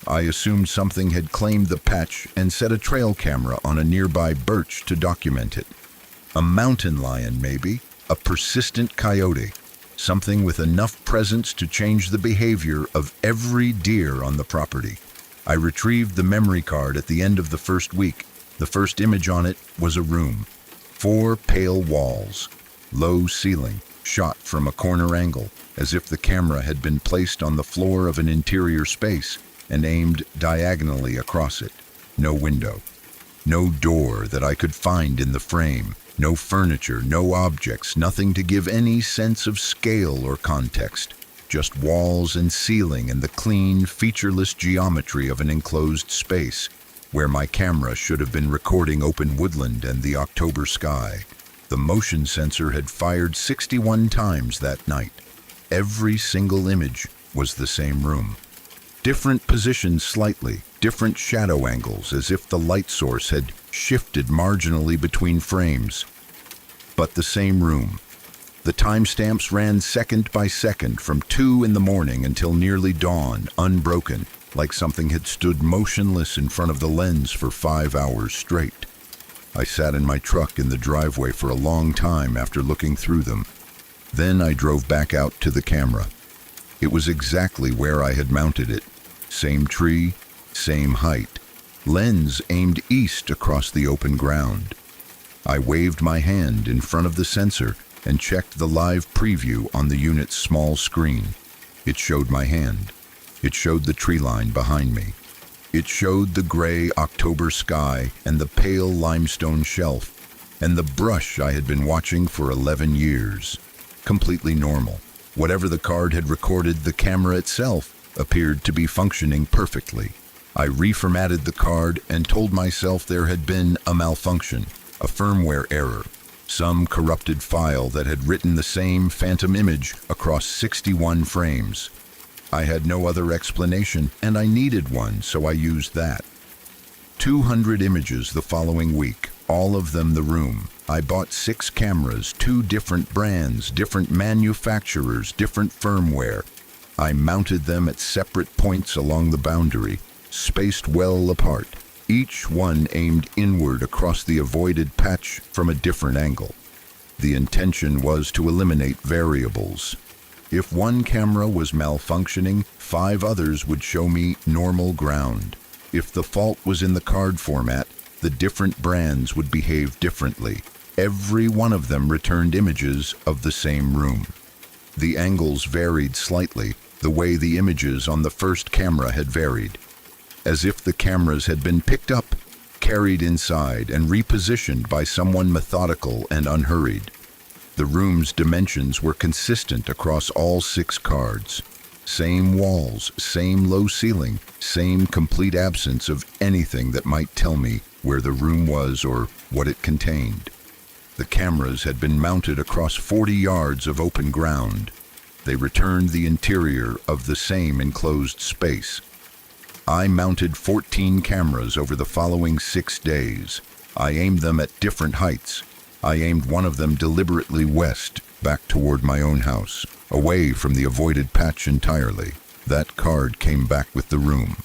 I assumed something had claimed the patch and set a trail camera on a nearby birch to document it. A mountain lion, maybe, a persistent coyote, something with enough presence to change the behavior of every deer on the property. I retrieved the memory card at the end of the first week. The first image on it was a room. 4 pale walls, low ceiling, shot from a corner angle, as if the camera had been placed on the floor of an interior space. and aimed diagonally across it. No window. No door that I could find in the frame. No furniture, no objects, nothing to give any sense of scale or context. Just walls and ceiling and the clean, featureless geometry of an enclosed space, where my camera should have been recording open woodland and the October sky. The motion sensor had fired 61 times that night. Every single image was the same room. Different positions slightly, different shadow angles, as if the light source had shifted marginally between frames. But the same room. The timestamps ran second by second from 2 in the morning until nearly dawn, unbroken, like something had stood motionless in front of the lens for 5 hours straight. I sat in my truck in the driveway for a long time after looking through them. Then I drove back out to the camera. It was exactly where I had mounted it. Same tree, same height. Lens aimed east across the open ground. I waved my hand in front of the sensor and checked the live preview on the unit's small screen. It showed my hand. It showed the tree line behind me. It showed the gray October sky and the pale limestone shelf and the brush I had been watching for 11 years. Completely normal. Whatever the card had recorded, the camera itself appeared to be functioning perfectly. I reformatted the card and told myself there had been a malfunction, a firmware error, some corrupted file that had written the same phantom image across 61 frames. I had no other explanation, and I needed one, so I used that. 200 images the following week, all of them the room. I bought 6 cameras, 2 different brands, different manufacturers, different firmware. I mounted them at separate points along the boundary, spaced well apart, each one aimed inward across the avoided patch from a different angle. The intention was to eliminate variables. If one camera was malfunctioning, 5 others would show me normal ground. If the fault was in the card format, the different brands would behave differently. Every one of them returned images of the same room. The angles varied slightly, the way the images on the first camera had varied, as if the cameras had been picked up, carried inside, and repositioned by someone methodical and unhurried. The room's dimensions were consistent across all 6 cards. Same walls, same low ceiling, same complete absence of anything that might tell me where the room was or what it contained. The cameras had been mounted across 40 yards of open ground. They returned the interior of the same enclosed space. I mounted 14 cameras over the following 6 days. I aimed them at different heights. I aimed one of them deliberately west, back toward my own house, away from the avoided patch entirely. That card came back with the room.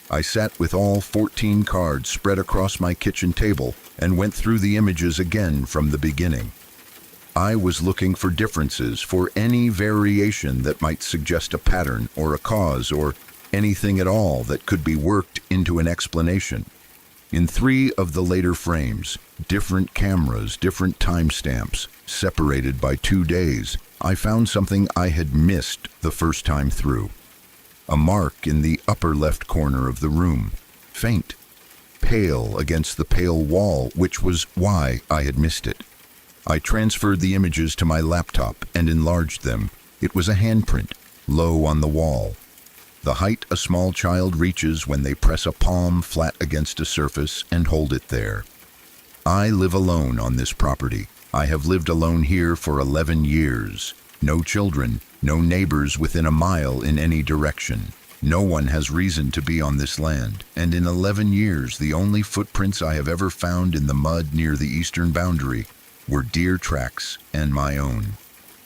I sat with all 14 cards spread across my kitchen table and went through the images again from the beginning. I was looking for differences, for any variation that might suggest a pattern or a cause or anything at all that could be worked into an explanation. In 3 of the later frames, different cameras, different timestamps, separated by 2 days, I found something I had missed the first time through. A mark in the upper left corner of the room, faint, pale against the pale wall, which was why I had missed it. I transferred the images to my laptop and enlarged them. It was a handprint, low on the wall. The height a small child reaches when they press a palm flat against a surface and hold it there. I live alone on this property. I have lived alone here for 11 years. No children, no neighbors within a mile in any direction. No one has reason to be on this land, and in 11 years the only footprints I have ever found in the mud near the eastern boundary were deer tracks and my own.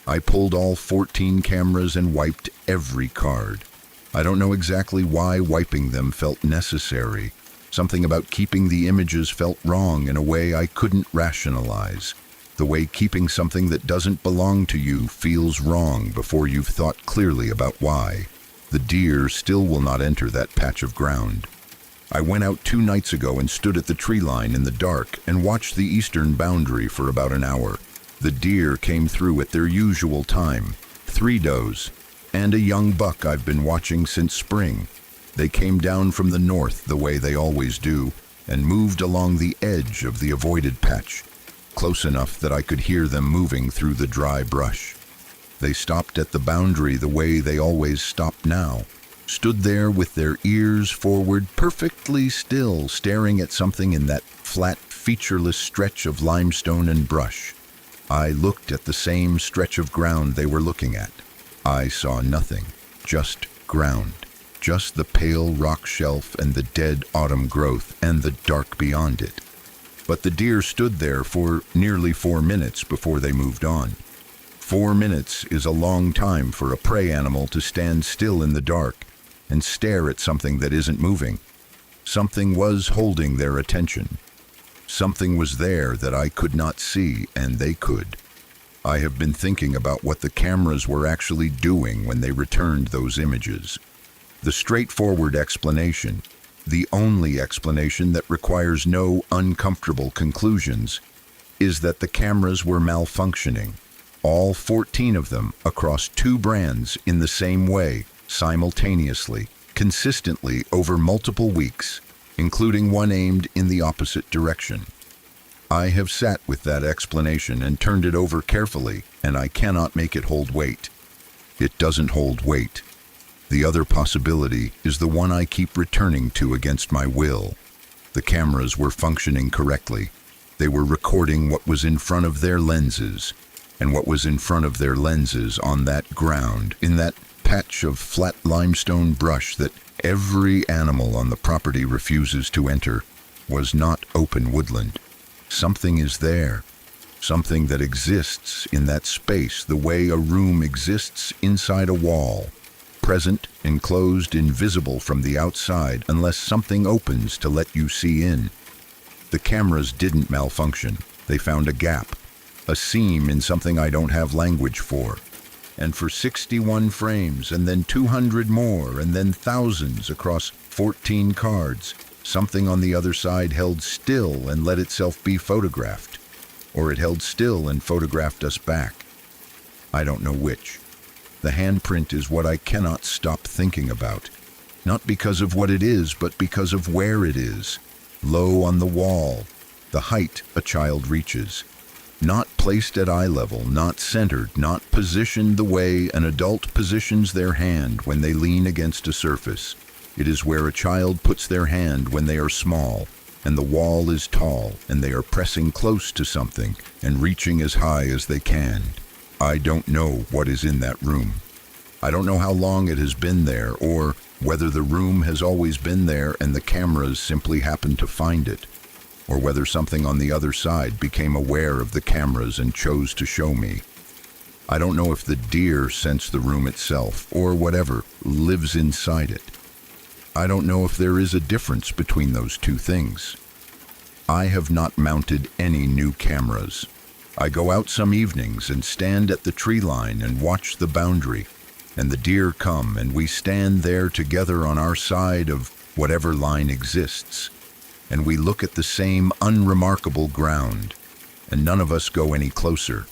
I pulled all 14 cameras and wiped every card. I don't know exactly why wiping them felt necessary. Something about keeping the images felt wrong in a way I couldn't rationalize. The way keeping something that doesn't belong to you feels wrong before you've thought clearly about why. The deer still will not enter that patch of ground. I went out 2 nights ago and stood at the tree line in the dark and watched the eastern boundary for about an hour. The deer came through at their usual time, 3 does, and a young buck I've been watching since spring. They came down from the north the way they always do, and moved along the edge of the avoided patch, close enough that I could hear them moving through the dry brush. They stopped at the boundary the way they always stop now, stood there with their ears forward, perfectly still, staring at something in that flat, featureless stretch of limestone and brush. I looked at the same stretch of ground they were looking at. I saw nothing, just ground, just the pale rock shelf and the dead autumn growth and the dark beyond it. But the deer stood there for nearly 4 minutes before they moved on. 4 minutes is a long time for a prey animal to stand still in the dark and stare at something that isn't moving. Something was holding their attention. Something was there that I could not see, and they could. I have been thinking about what the cameras were actually doing when they returned those images. The straightforward explanation, the only explanation that requires no uncomfortable conclusions, is that the cameras were malfunctioning. All 14 of them across 2 brands in the same way, simultaneously, consistently over multiple weeks, including one aimed in the opposite direction. I have sat with that explanation and turned it over carefully, and I cannot make it hold weight. It doesn't hold weight. The other possibility is the one I keep returning to against my will. The cameras were functioning correctly. They were recording what was in front of their lenses, and what was in front of their lenses on that ground, in that patch of flat limestone brush that every animal on the property refuses to enter, was not open woodland. Something is there, something that exists in that space the way a room exists inside a wall, present, enclosed, invisible from the outside unless something opens to let you see in. The cameras didn't malfunction. They found a gap, a seam in something I don't have language for. And for 61 frames, and then 200 more, and then thousands across 14 cards, something on the other side held still and let itself be photographed. Or it held still and photographed us back. I don't know which. The handprint is what I cannot stop thinking about. Not because of what it is, but because of where it is. Low on the wall, the height a child reaches. Not placed at eye level, not centered, not positioned the way an adult positions their hand when they lean against a surface. It is where a child puts their hand when they are small, and the wall is tall, and they are pressing close to something and reaching as high as they can. I don't know what is in that room. I don't know how long it has been there, or whether the room has always been there and the cameras simply happened to find it, or whether something on the other side became aware of the cameras and chose to show me. I don't know if the deer sensed the room itself, or whatever lives inside it. I don't know if there is a difference between those two things. I have not mounted any new cameras. I go out some evenings and stand at the tree line and watch the boundary, and the deer come and we stand there together on our side of whatever line exists, and we look at the same unremarkable ground, and none of us go any closer.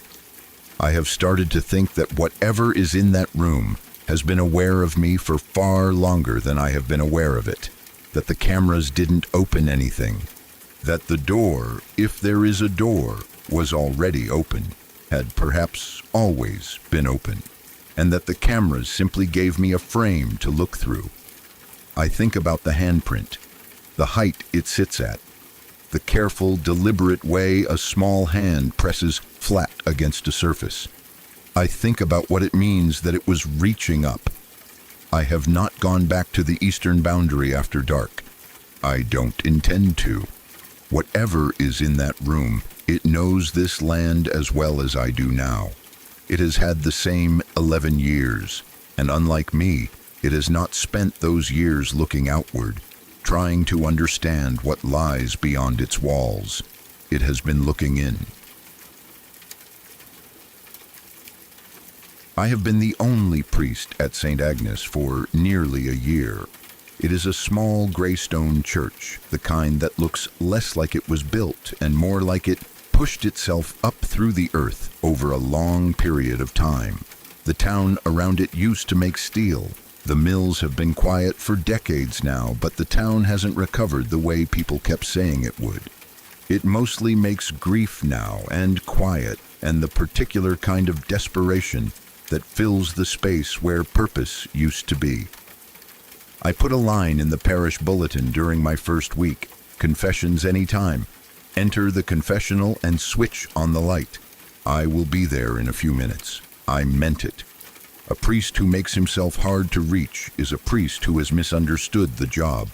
I have started to think that whatever is in that room has been aware of me for far longer than I have been aware of it, that the cameras didn't open anything, that the door, if there is a door, was already open, had perhaps always been open, and that the cameras simply gave me a frame to look through. I think about the handprint, the height it sits at, the careful, deliberate way a small hand presses flat against a surface. I think about what it means that it was reaching up. I have not gone back to the eastern boundary after dark. I don't intend to. Whatever is in that room, it knows this land as well as I do now. It has had the same 11 years, and unlike me, it has not spent those years looking outward, trying to understand what lies beyond its walls. It has been looking in. I have been the only priest at St. Agnes for nearly a year. It is a small gray stone church, the kind that looks less like it was built and more like it pushed itself up through the earth over a long period of time. The town around it used to make steel. The mills have been quiet for decades now, but the town hasn't recovered the way people kept saying it would. It mostly makes grief now and quiet and the particular kind of desperation that fills the space where purpose used to be. I put a line in the parish bulletin during my first week: confessions anytime. Enter the confessional and switch on the light. I will be there in a few minutes. I meant it. A priest who makes himself hard to reach is a priest who has misunderstood the job.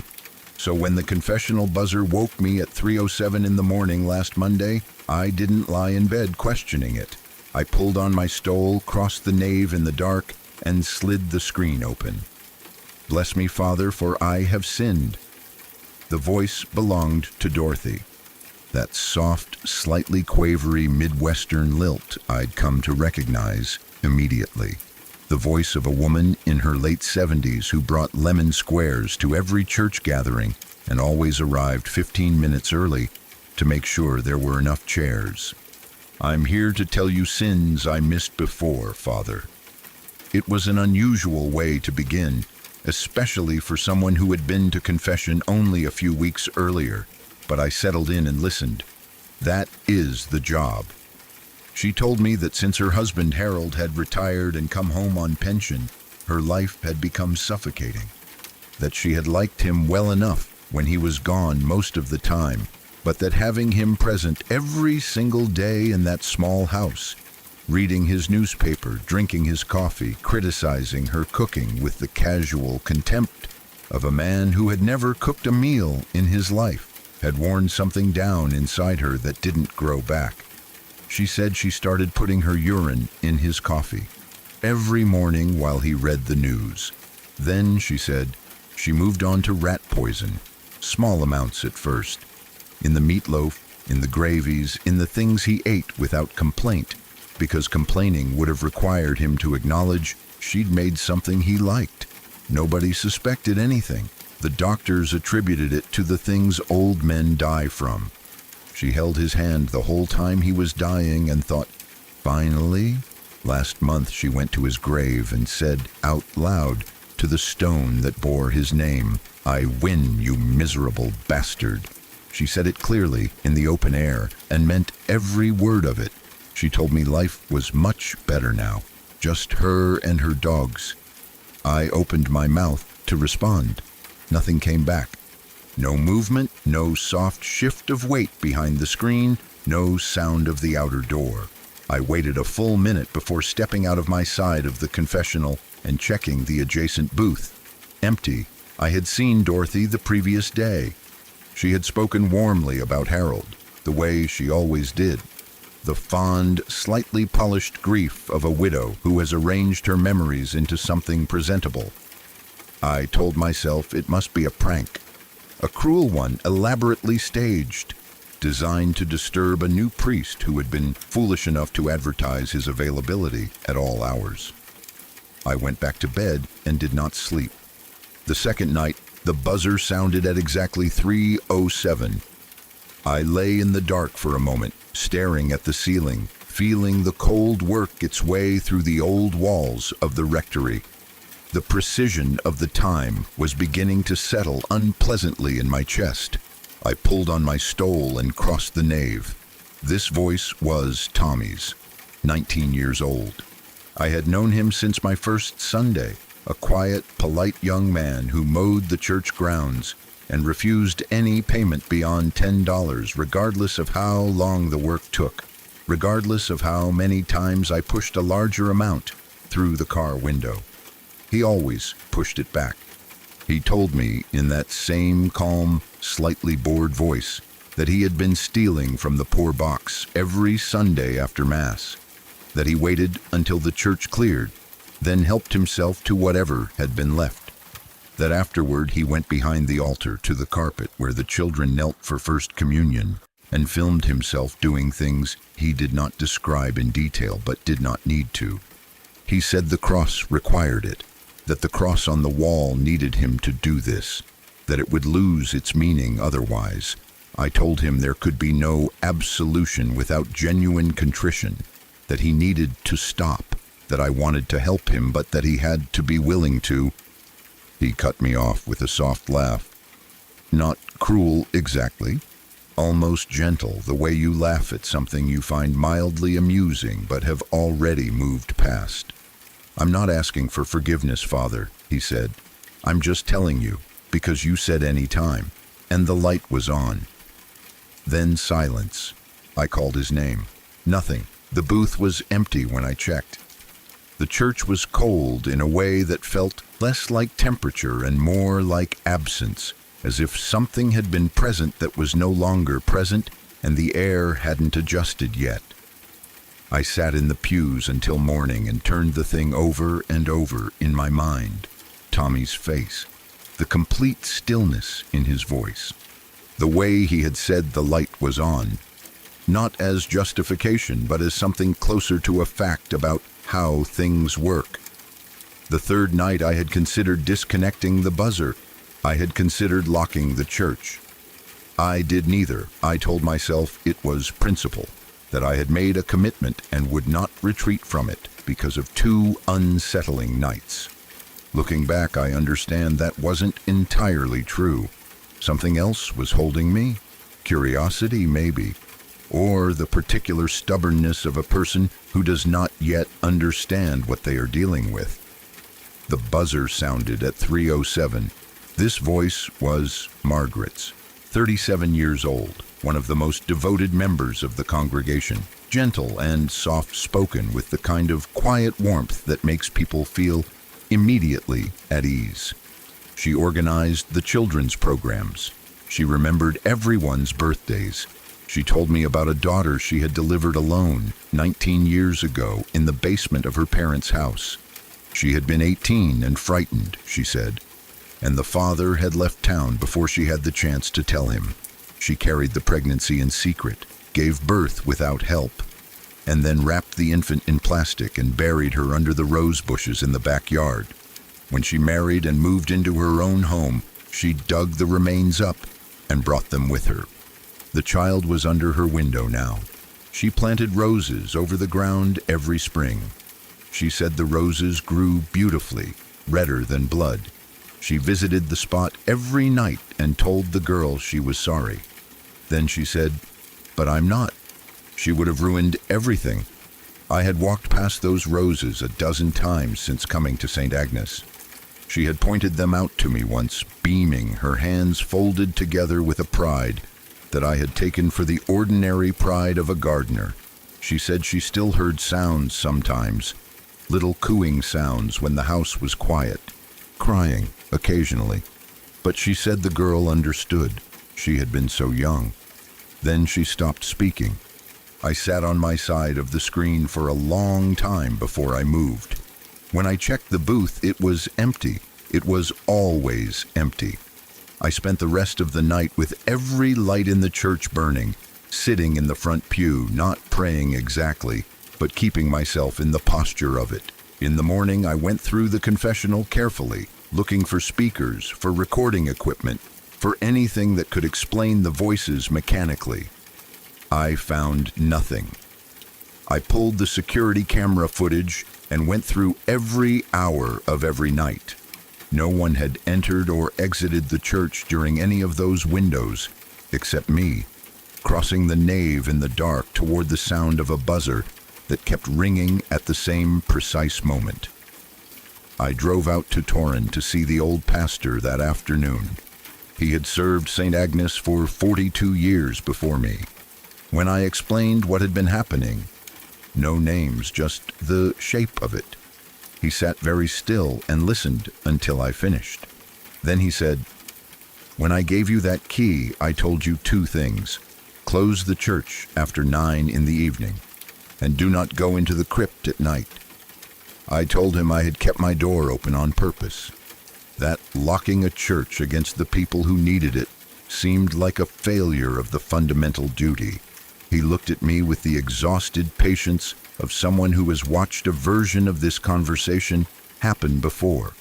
So when the confessional buzzer woke me at 3:07 in the morning last Monday, I didn't lie in bed questioning it. I pulled on my stole, crossed the nave in the dark, and slid the screen open. Bless me, Father, for I have sinned. The voice belonged to Dorothy. That soft, slightly quavery Midwestern lilt I'd come to recognize immediately. The voice of a woman in her late 70s who brought lemon squares to every church gathering and always arrived 15 minutes early to make sure there were enough chairs. I'm here to tell you sins I missed before, Father. It was an unusual way to begin, especially for someone who had been to confession only a few weeks earlier, but I settled in and listened. That is the job. She told me that since her husband Harold had retired and come home on pension, her life had become suffocating. That she had liked him well enough when he was gone most of the time, but that having him present every single day in that small house, reading his newspaper, drinking his coffee, criticizing her cooking with the casual contempt of a man who had never cooked a meal in his life, had worn something down inside her that didn't grow back. She said she started putting her urine in his coffee every morning while he read the news. Then, she said, she moved on to rat poison, small amounts at first, in the meatloaf, in the gravies, in the things he ate without complaint, because complaining would have required him to acknowledge she'd made something he liked. Nobody suspected anything. The doctors attributed it to the things old men die from. She held his hand the whole time he was dying and thought, finally? Last month she went to his grave and said out loud to the stone that bore his name, "I win, you miserable bastard." She said it clearly in the open air and meant every word of it. She told me life was much better now, just her and her dogs. I opened my mouth to respond. Nothing came back. No movement, no soft shift of weight behind the screen, no sound of the outer door. I waited a full minute before stepping out of my side of the confessional and checking the adjacent booth. Empty. I had seen Dorothy the previous day. She had spoken warmly about Harold, the way she always did. The fond, slightly polished grief of a widow who has arranged her memories into something presentable. I told myself it must be a prank. A cruel one, elaborately staged, designed to disturb a new priest who had been foolish enough to advertise his availability at all hours. I went back to bed and did not sleep. The second night, the buzzer sounded at exactly 3:07. I lay in the dark for a moment, staring at the ceiling, feeling the cold work its way through the old walls of the rectory. The precision of the time was beginning to settle unpleasantly in my chest. I pulled on my stole and crossed the nave. This voice was Tommy's, 19 years old. I had known him since my first Sunday, a quiet, polite young man who mowed the church grounds and refused any payment beyond $10, regardless of how long the work took, regardless of how many times I pushed a larger amount through the car window. He always pushed it back. He told me in that same calm, slightly bored voice that he had been stealing from the poor box every Sunday after Mass, that he waited until the church cleared, then helped himself to whatever had been left, that afterward he went behind the altar to the carpet where the children knelt for First Communion and filmed himself doing things he did not describe in detail but did not need to. He said the cross required it, that the cross on the wall needed him to do this, that it would lose its meaning otherwise. I told him there could be no absolution without genuine contrition, that he needed to stop, that I wanted to help him, but that he had to be willing to. He cut me off with a soft laugh. Not cruel exactly, almost gentle, the way you laugh at something you find mildly amusing but have already moved past. I'm not asking for forgiveness, Father, he said. I'm just telling you, because you said any time, and the light was on. Then silence. I called his name. Nothing. The booth was empty when I checked. The church was cold in a way that felt less like temperature and more like absence, as if something had been present that was no longer present and the air hadn't adjusted yet. I sat in the pews until morning and turned the thing over and over in my mind. Tommy's face, the complete stillness in his voice, the way he had said the light was on, not as justification but as something closer to a fact about how things work. The third night I had considered disconnecting the buzzer. I had considered locking the church. I did neither. I told myself it was principle, that I had made a commitment and would not retreat from it because of 2 unsettling nights. Looking back, I understand that wasn't entirely true. Something else was holding me. Curiosity, maybe. Or the particular stubbornness of a person who does not yet understand what they are dealing with. The buzzer sounded at 3:07. This voice was Margaret's, 37 years old, one of the most devoted members of the congregation, gentle and soft-spoken with the kind of quiet warmth that makes people feel immediately at ease. She organized the children's programs. She remembered everyone's birthdays. She told me about a daughter she had delivered alone 19 years ago in the basement of her parents' house. She had been 18 and frightened, she said, and the father had left town before she had the chance to tell him. She carried the pregnancy in secret, gave birth without help, and then wrapped the infant in plastic and buried her under the rose bushes in the backyard. When she married and moved into her own home, she dug the remains up and brought them with her. The child was under her window now. She planted roses over the ground every spring. She said the roses grew beautifully, redder than blood. She visited the spot every night and told the girl she was sorry. Then she said, "But I'm not. She would have ruined everything." I had walked past those roses a dozen times since coming to St. Agnes. She had pointed them out to me once, beaming, her hands folded together with a pride that I had taken for the ordinary pride of a gardener. She said she still heard sounds sometimes, little cooing sounds when the house was quiet, crying occasionally. But she said the girl understood. She had been so young. Then she stopped speaking. I sat on my side of the screen for a long time before I moved. When I checked the booth, it was empty. It was always empty. I spent the rest of the night with every light in the church burning, sitting in the front pew, not praying exactly, but keeping myself in the posture of it. In the morning, I went through the confessional carefully, looking for speakers, for recording equipment, for anything that could explain the voices mechanically. I found nothing. I pulled the security camera footage and went through every hour of every night. No one had entered or exited the church during any of those windows, except me, crossing the nave in the dark toward the sound of a buzzer that kept ringing at the same precise moment. I drove out to Torrin to see the old pastor that afternoon. He had served St. Agnes for 42 years before me. When I explained what had been happening, no names, just the shape of it, he sat very still and listened until I finished. Then he said, "When I gave you that key, I told you 2 things. Close the church after 9 in the evening, and do not go into the crypt at night." I told him I had kept my door open on purpose. That locking a church against the people who needed it seemed like a failure of the fundamental duty. He looked at me with the exhausted patience of someone who has watched a version of this conversation happen before.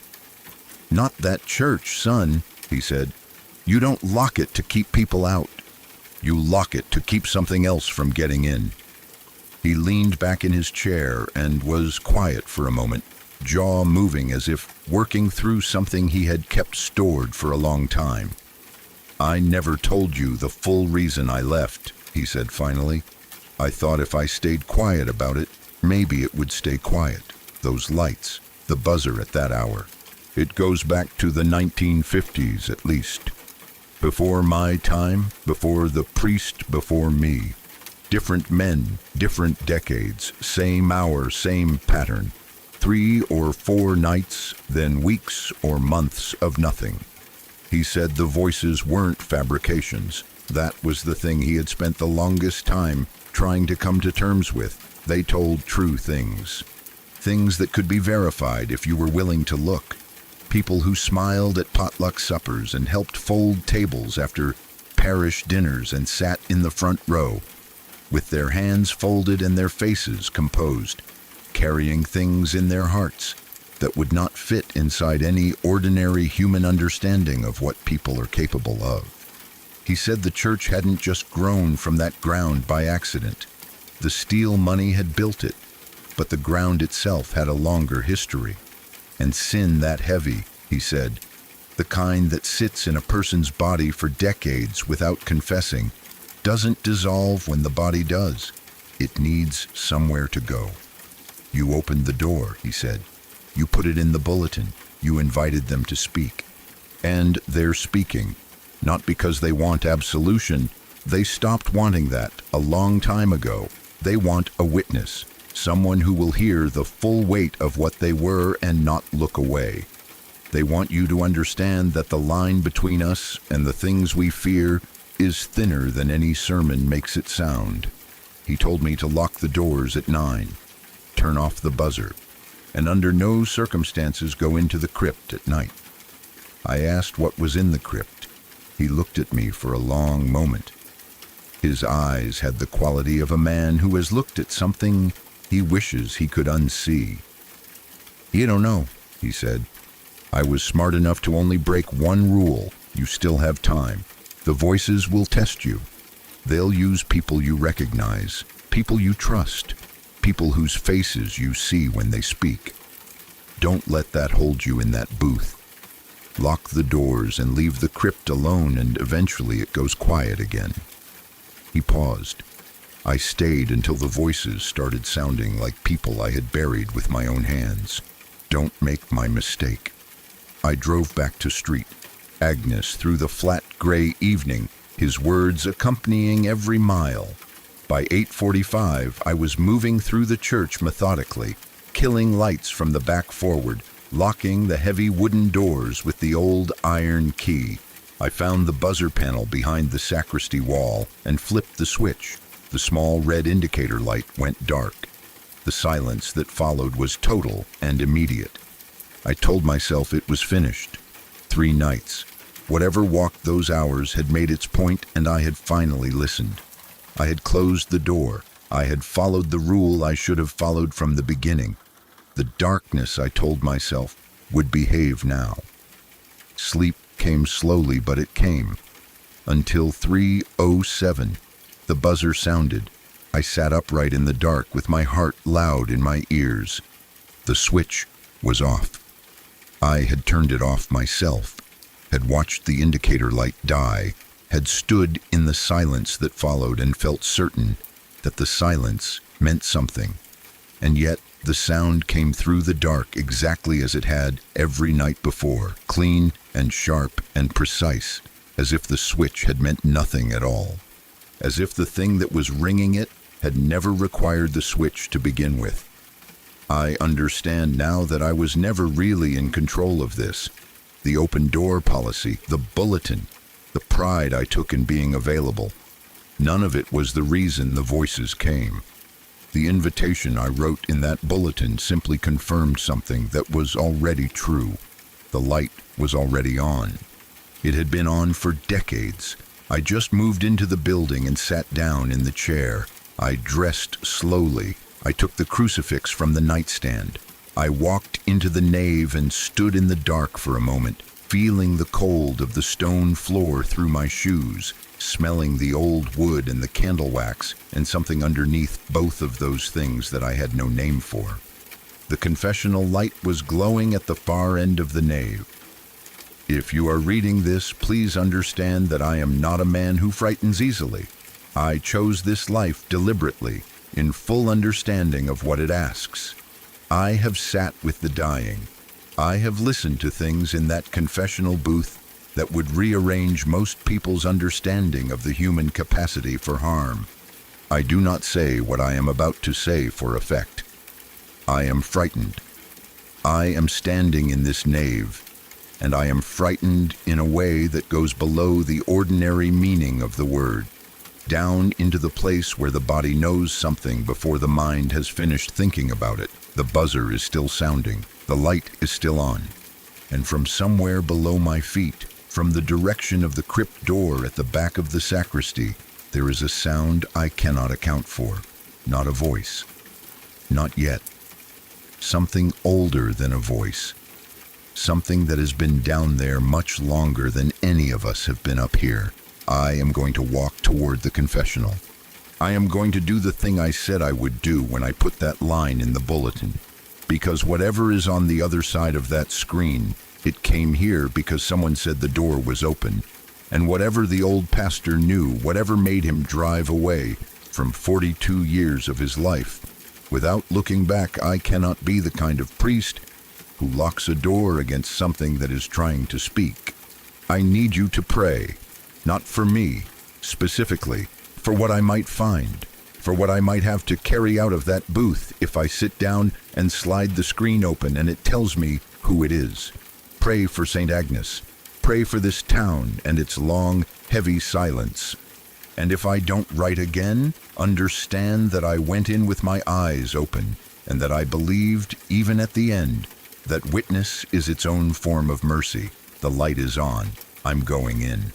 "Not that church, son," he said. "You don't lock it to keep people out. You lock it to keep something else from getting in." He leaned back in his chair and was quiet for a moment. jaw moving as if working through something he had kept stored for a long time. "I never told you the full reason I left," he said finally. "I thought if I stayed quiet about it, maybe it would stay quiet. Those lights, the buzzer at that hour. It goes back to the 1950s at least. Before my time, before the priest, before me. Different men, different decades, same hour, same pattern. 3 or 4 nights, then weeks or months of nothing." He said the voices weren't fabrications. That was the thing he had spent the longest time trying to come to terms with. They told true things. Things that could be verified if you were willing to look. People who smiled at potluck suppers and helped fold tables after parish dinners and sat in the front row, with their hands folded and their faces composed, carrying things in their hearts that would not fit inside any ordinary human understanding of what people are capable of. He said the church hadn't just grown from that ground by accident. The steel money had built it, but the ground itself had a longer history. And sin that heavy, he said, the kind that sits in a person's body for decades without confessing, doesn't dissolve when the body does. It needs somewhere to go. "You opened the door," he said. "You put it in the bulletin. You invited them to speak. And they're speaking. Not because they want absolution. They stopped wanting that a long time ago. They want a witness, someone who will hear the full weight of what they were and not look away. They want you to understand that the line between us and the things we fear is thinner than any sermon makes it sound." He told me to lock the doors at 9, turn off the buzzer, and under no circumstances go into the crypt at night. I asked what was in the crypt. He looked at me for a long moment. His eyes had the quality of a man who has looked at something he wishes he could unsee. "You don't know," he said. "I was smart enough to only break one rule. You still have time. The voices will test you. They'll use people you recognize, people you trust, people whose faces you see when they speak. Don't let that hold you in that booth. Lock the doors and leave the crypt alone, and eventually it goes quiet again." He paused. I stayed until the voices started sounding like people I had buried with my own hands. "Don't make my mistake." I drove back to street, Agnes through the flat gray evening, his words accompanying every mile. By 8:45, I was moving through the church methodically, killing lights from the back forward, locking the heavy wooden doors with the old iron key. I found the buzzer panel behind the sacristy wall and flipped the switch. The small red indicator light went dark. The silence that followed was total and immediate. I told myself it was finished. 3 nights. Whatever walked those hours had made its point, and I had finally listened. I had closed the door. I had followed the rule I should have followed from the beginning. The darkness, I told myself, would behave now. Sleep came slowly, but it came. Until 3:07, the buzzer sounded. I sat upright in the dark with my heart loud in my ears. The switch was off. I had turned it off myself, had watched the indicator light die, had stood in the silence that followed and felt certain that the silence meant something. And yet the sound came through the dark exactly as it had every night before, clean and sharp and precise, as if the switch had meant nothing at all, as if the thing that was ringing it had never required the switch to begin with. I understand now that I was never really in control of this. The open door policy, the bulletin, the pride I took in being available. None of it was the reason the voices came. The invitation I wrote in that bulletin simply confirmed something that was already true. The light was already on. It had been on for decades. I just moved into the building and sat down in the chair. I dressed slowly. I took the crucifix from the nightstand. I walked into the nave and stood in the dark for a moment, feeling the cold of the stone floor through my shoes, smelling the old wood and the candle wax and something underneath both of those things that I had no name for. The confessional light was glowing at the far end of the nave. If you are reading this, please understand that I am not a man who frightens easily. I chose this life deliberately, in full understanding of what it asks. I have sat with the dying. I have listened to things in that confessional booth that would rearrange most people's understanding of the human capacity for harm. I do not say what I am about to say for effect. I am frightened. I am standing in this nave, and I am frightened in a way that goes below the ordinary meaning of the word, down into the place where the body knows something before the mind has finished thinking about it. The buzzer is still sounding, the light is still on, and from somewhere below my feet, from the direction of the crypt door at the back of the sacristy, there is a sound I cannot account for. Not a voice. Not yet. Something older than a voice. Something that has been down there much longer than any of us have been up here. I am going to walk toward the confessional. I am going to do the thing I said I would do when I put that line in the bulletin. Because whatever is on the other side of that screen, it came here because someone said the door was open. And whatever the old pastor knew, whatever made him drive away from 42 years of his life, without looking back, I cannot be the kind of priest who locks a door against something that is trying to speak. I need you to pray, not for me, specifically, for what I might find, for what I might have to carry out of that booth if I sit down and slide the screen open and it tells me who it is. Pray for St. Agnes. Pray for this town and its long, heavy silence. And if I don't write again, understand that I went in with my eyes open and that I believed, even at the end, that witness is its own form of mercy. The light is on. I'm going in.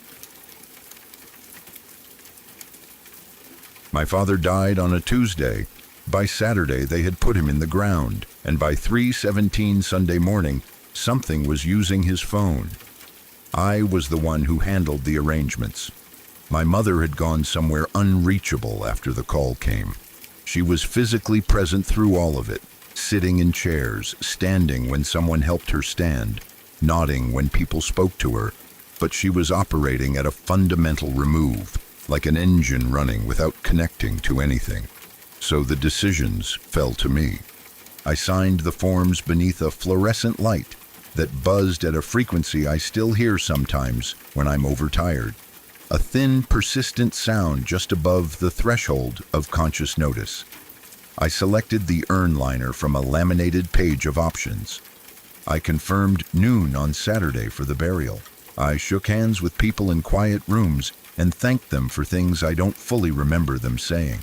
My father died on a Tuesday. By Saturday, they had put him in the ground, and by 3:17 Sunday morning, something was using his phone. I was the one who handled the arrangements. My mother had gone somewhere unreachable after the call came. She was physically present through all of it, sitting in chairs, standing when someone helped her stand, nodding when people spoke to her, but she was operating at a fundamental remove, like an engine running without connecting to anything. So the decisions fell to me. I signed the forms beneath a fluorescent light that buzzed at a frequency I still hear sometimes when I'm overtired. A thin, persistent sound just above the threshold of conscious notice. I selected the urn liner from a laminated page of options. I confirmed noon on Saturday for the burial. I shook hands with people in quiet rooms and thanked them for things I don't fully remember them saying.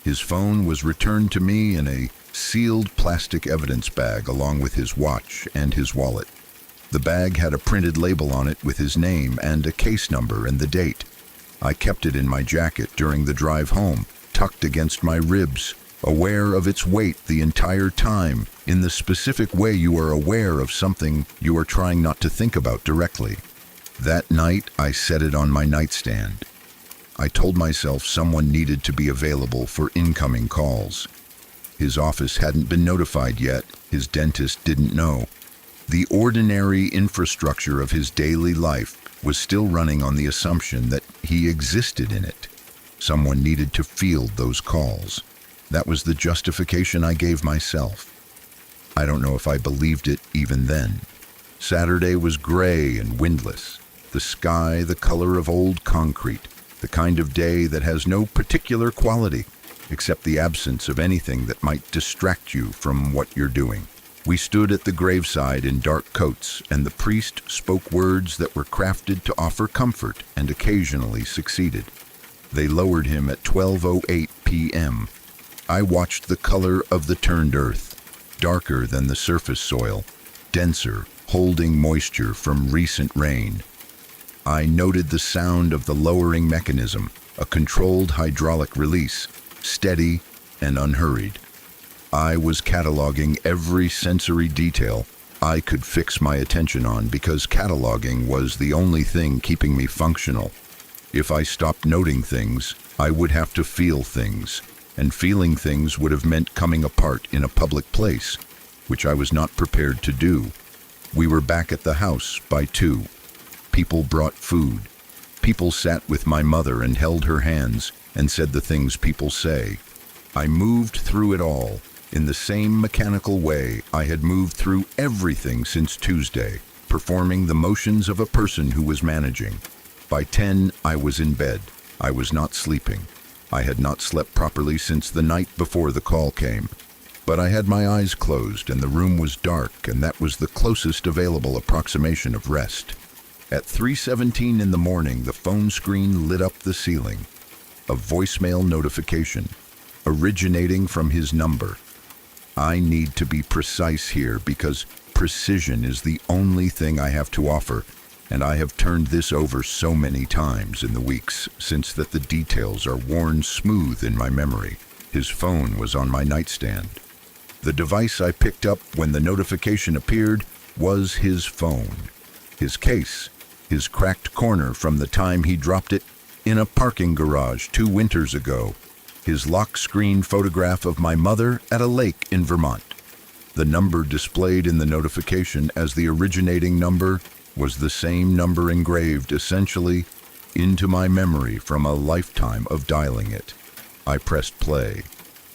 His phone was returned to me in a sealed plastic evidence bag along with his watch and his wallet. The bag had a printed label on it with his name and a case number and the date. I kept it in my jacket during the drive home, tucked against my ribs, aware of its weight the entire time, in the specific way you are aware of something you are trying not to think about directly. That night, I set it on my nightstand. I told myself someone needed to be available for incoming calls. His office hadn't been notified yet. His dentist didn't know. The ordinary infrastructure of his daily life was still running on the assumption that he existed in it. Someone needed to field those calls. That was the justification I gave myself. I don't know if I believed it even then. Saturday was gray and windless. The sky the color of old concrete, the kind of day that has no particular quality, except the absence of anything that might distract you from what you're doing. We stood at the graveside in dark coats, and the priest spoke words that were crafted to offer comfort and occasionally succeeded. They lowered him at 12:08 p.m. I watched the color of the turned earth, darker than the surface soil, denser, holding moisture from recent rain. I noted the sound of the lowering mechanism, a controlled hydraulic release, steady and unhurried. I was cataloging every sensory detail I could fix my attention on because cataloging was the only thing keeping me functional. If I stopped noting things, I would have to feel things, and feeling things would have meant coming apart in a public place. which I was not prepared to do. We were back at the house by 2. People brought food. People sat with my mother and held her hands and said the things people say. I moved through it all in the same mechanical way I had moved through everything since Tuesday, performing the motions of a person who was managing. By 10, I was in bed. I was not sleeping. I had not slept properly since the night before the call came. But I had my eyes closed and the room was dark, and that was the closest available approximation of rest. At 3:17 in the morning, the phone screen lit up the ceiling. A voicemail notification, originating from his number. I need to be precise here because precision is the only thing I have to offer, and I have turned this over so many times in the weeks since that the details are worn smooth in my memory. His phone was on my nightstand. The device I picked up when the notification appeared was his phone. His case, his cracked corner from the time he dropped it in a parking garage 2 winters ago. His lock screen photograph of my mother at a lake in Vermont. The number displayed in the notification as the originating number was the same number engraved essentially into my memory from a lifetime of dialing it. I pressed play.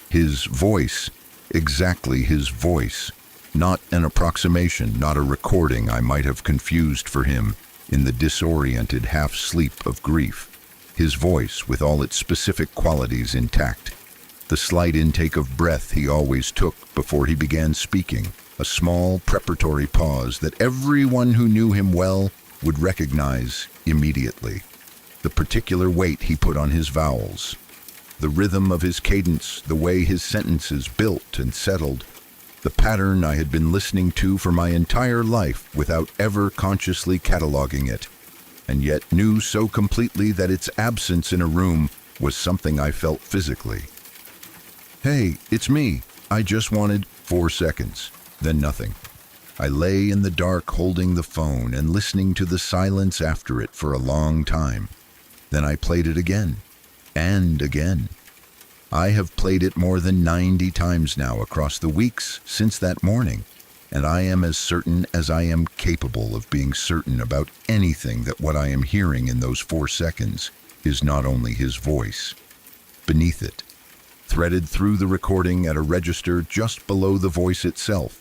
His voice, exactly his voice, not an approximation, not a recording I might have confused for him in the disoriented half-sleep of grief. His voice with all its specific qualities intact. The slight intake of breath he always took before he began speaking, a small preparatory pause that everyone who knew him well would recognize immediately. The particular weight he put on his vowels, the rhythm of his cadence, the way his sentences built and settled, the pattern I had been listening to for my entire life without ever consciously cataloging it, and yet knew so completely that its absence in a room was something I felt physically. "Hey, it's me. I just wanted 4 seconds." Then nothing. I lay in the dark holding the phone and listening to the silence after it for a long time. Then I played it again. And again. I have played it more than 90 times now across the weeks since that morning. And I am as certain as I am capable of being certain about anything that what I am hearing in those 4 seconds is not only his voice. Beneath it, threaded through the recording at a register just below the voice itself,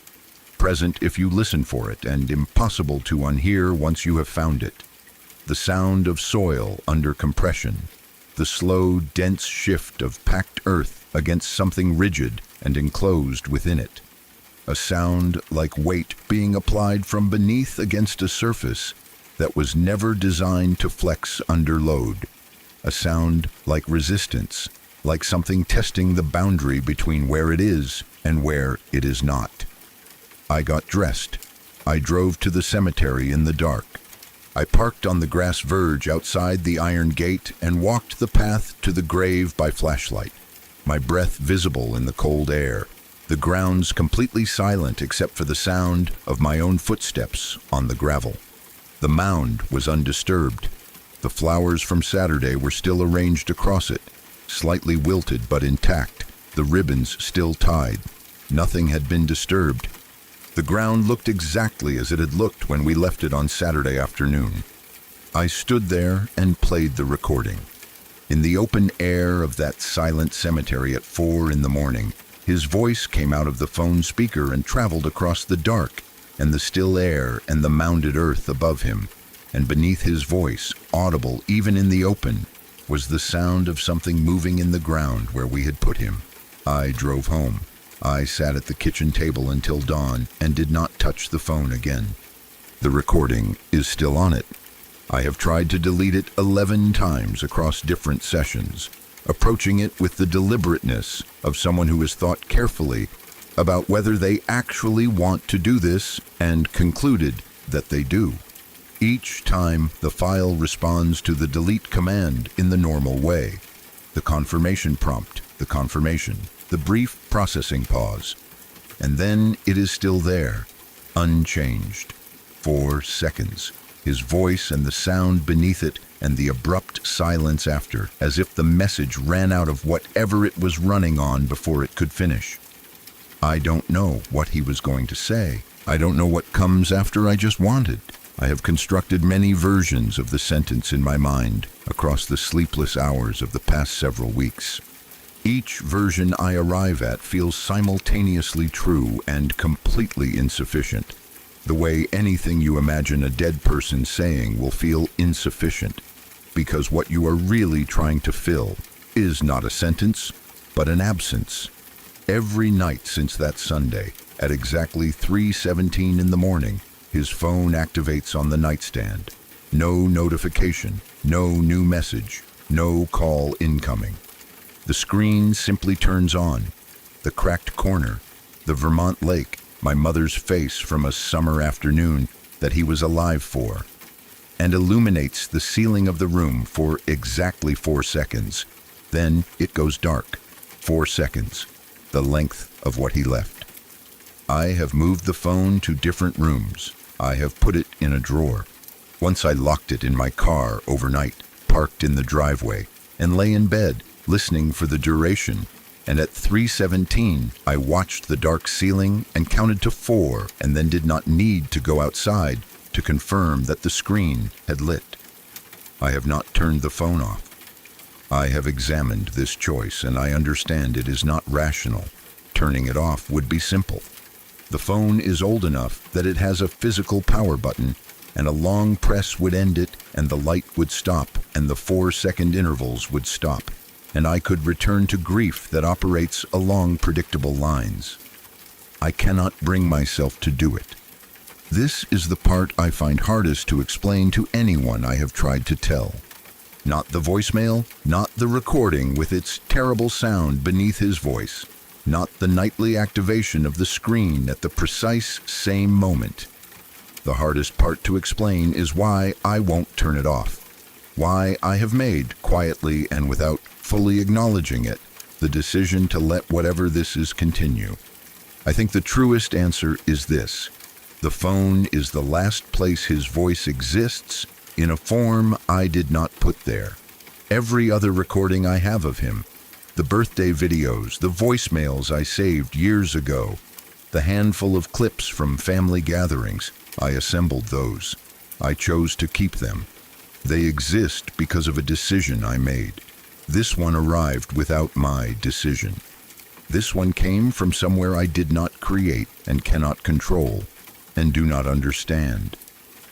present if you listen for it and impossible to unhear once you have found it. The sound of soil under compression, the slow, dense shift of packed earth against something rigid and enclosed within it. A sound like weight being applied from beneath against a surface that was never designed to flex under load. A sound like resistance, like something testing the boundary between where it is and where it is not. I got dressed. I drove to the cemetery in the dark. I parked on the grass verge outside the iron gate and walked the path to the grave by flashlight, my breath visible in the cold air. The grounds completely silent except for the sound of my own footsteps on the gravel. The mound was undisturbed. The flowers from Saturday were still arranged across it, slightly wilted but intact, the ribbons still tied. Nothing had been disturbed. The ground looked exactly as it had looked when we left it on Saturday afternoon. I stood there and played the recording. In the open air of that silent cemetery at 4 in the morning, his voice came out of the phone speaker and traveled across the dark and the still air and the mounded earth above him. And beneath his voice, audible even in the open, was the sound of something moving in the ground where we had put him. I drove home. I sat at the kitchen table until dawn and did not touch the phone again. The recording is still on it. I have tried to delete it 11 times across different sessions, approaching it with the deliberateness of someone who has thought carefully about whether they actually want to do this and concluded that they do. Each time the file responds to the delete command in the normal way. The confirmation prompt, the confirmation, the brief processing pause. And then it is still there, unchanged. 4 seconds. His voice and the sound beneath it and the abrupt silence after, as if the message ran out of whatever it was running on before it could finish. I don't know what he was going to say. I don't know what comes after I just wanted. I have constructed many versions of the sentence in my mind across the sleepless hours of the past several weeks. Each version I arrive at feels simultaneously true and completely insufficient. The way anything you imagine a dead person saying will feel insufficient, because what you are really trying to fill is not a sentence, but an absence. Every night since that Sunday, at exactly 3:17 in the morning, his phone activates on the nightstand. No notification, no new message, no call incoming. The screen simply turns on. The cracked corner, the Vermont lake, my mother's face from a summer afternoon that he was alive for, and illuminates the ceiling of the room for exactly 4 seconds. Then it goes dark. 4 seconds, the length of what he left. I have moved the phone to different rooms. I have put it in a drawer. Once I locked it in my car overnight, parked in the driveway, and lay in bed, listening for the duration. And at 3:17, I watched the dark ceiling and counted to 4, and then did not need to go outside to confirm that the screen had lit. I have not turned the phone off. I have examined this choice, and I understand it is not rational. Turning it off would be simple. The phone is old enough that it has a physical power button, and a long press would end it, and the light would stop, and the 4-second intervals would stop, and I could return to grief that operates along predictable lines. I cannot bring myself to do it. This is the part I find hardest to explain to anyone I have tried to tell. Not the voicemail, not the recording with its terrible sound beneath his voice, not the nightly activation of the screen at the precise same moment. The hardest part to explain is why I won't turn it off. Why I have made, quietly and without fully acknowledging it, the decision to let whatever this is continue. I think the truest answer is this. The phone is the last place his voice exists in a form I did not put there. Every other recording I have of him, the birthday videos, the voicemails I saved years ago, the handful of clips from family gatherings, I assembled those. I chose to keep them. They exist because of a decision I made. This one arrived without my decision. This one came from somewhere I did not create and cannot control and do not understand.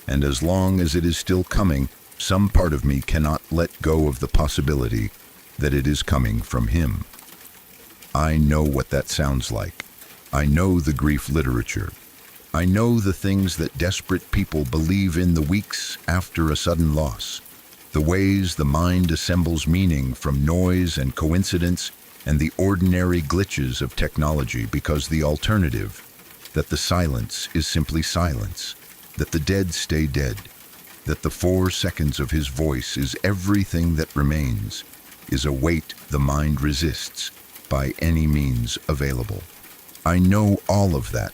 And as long as it is still coming, some part of me cannot let go of the possibility that it is coming from him. I know what that sounds like. I know the grief literature. I know the things that desperate people believe in the weeks after a sudden loss. The ways the mind assembles meaning from noise and coincidence and the ordinary glitches of technology, because the alternative, that the silence is simply silence, that the dead stay dead, that the 4 seconds of his voice is everything that remains, is a weight the mind resists by any means available. I know all of that.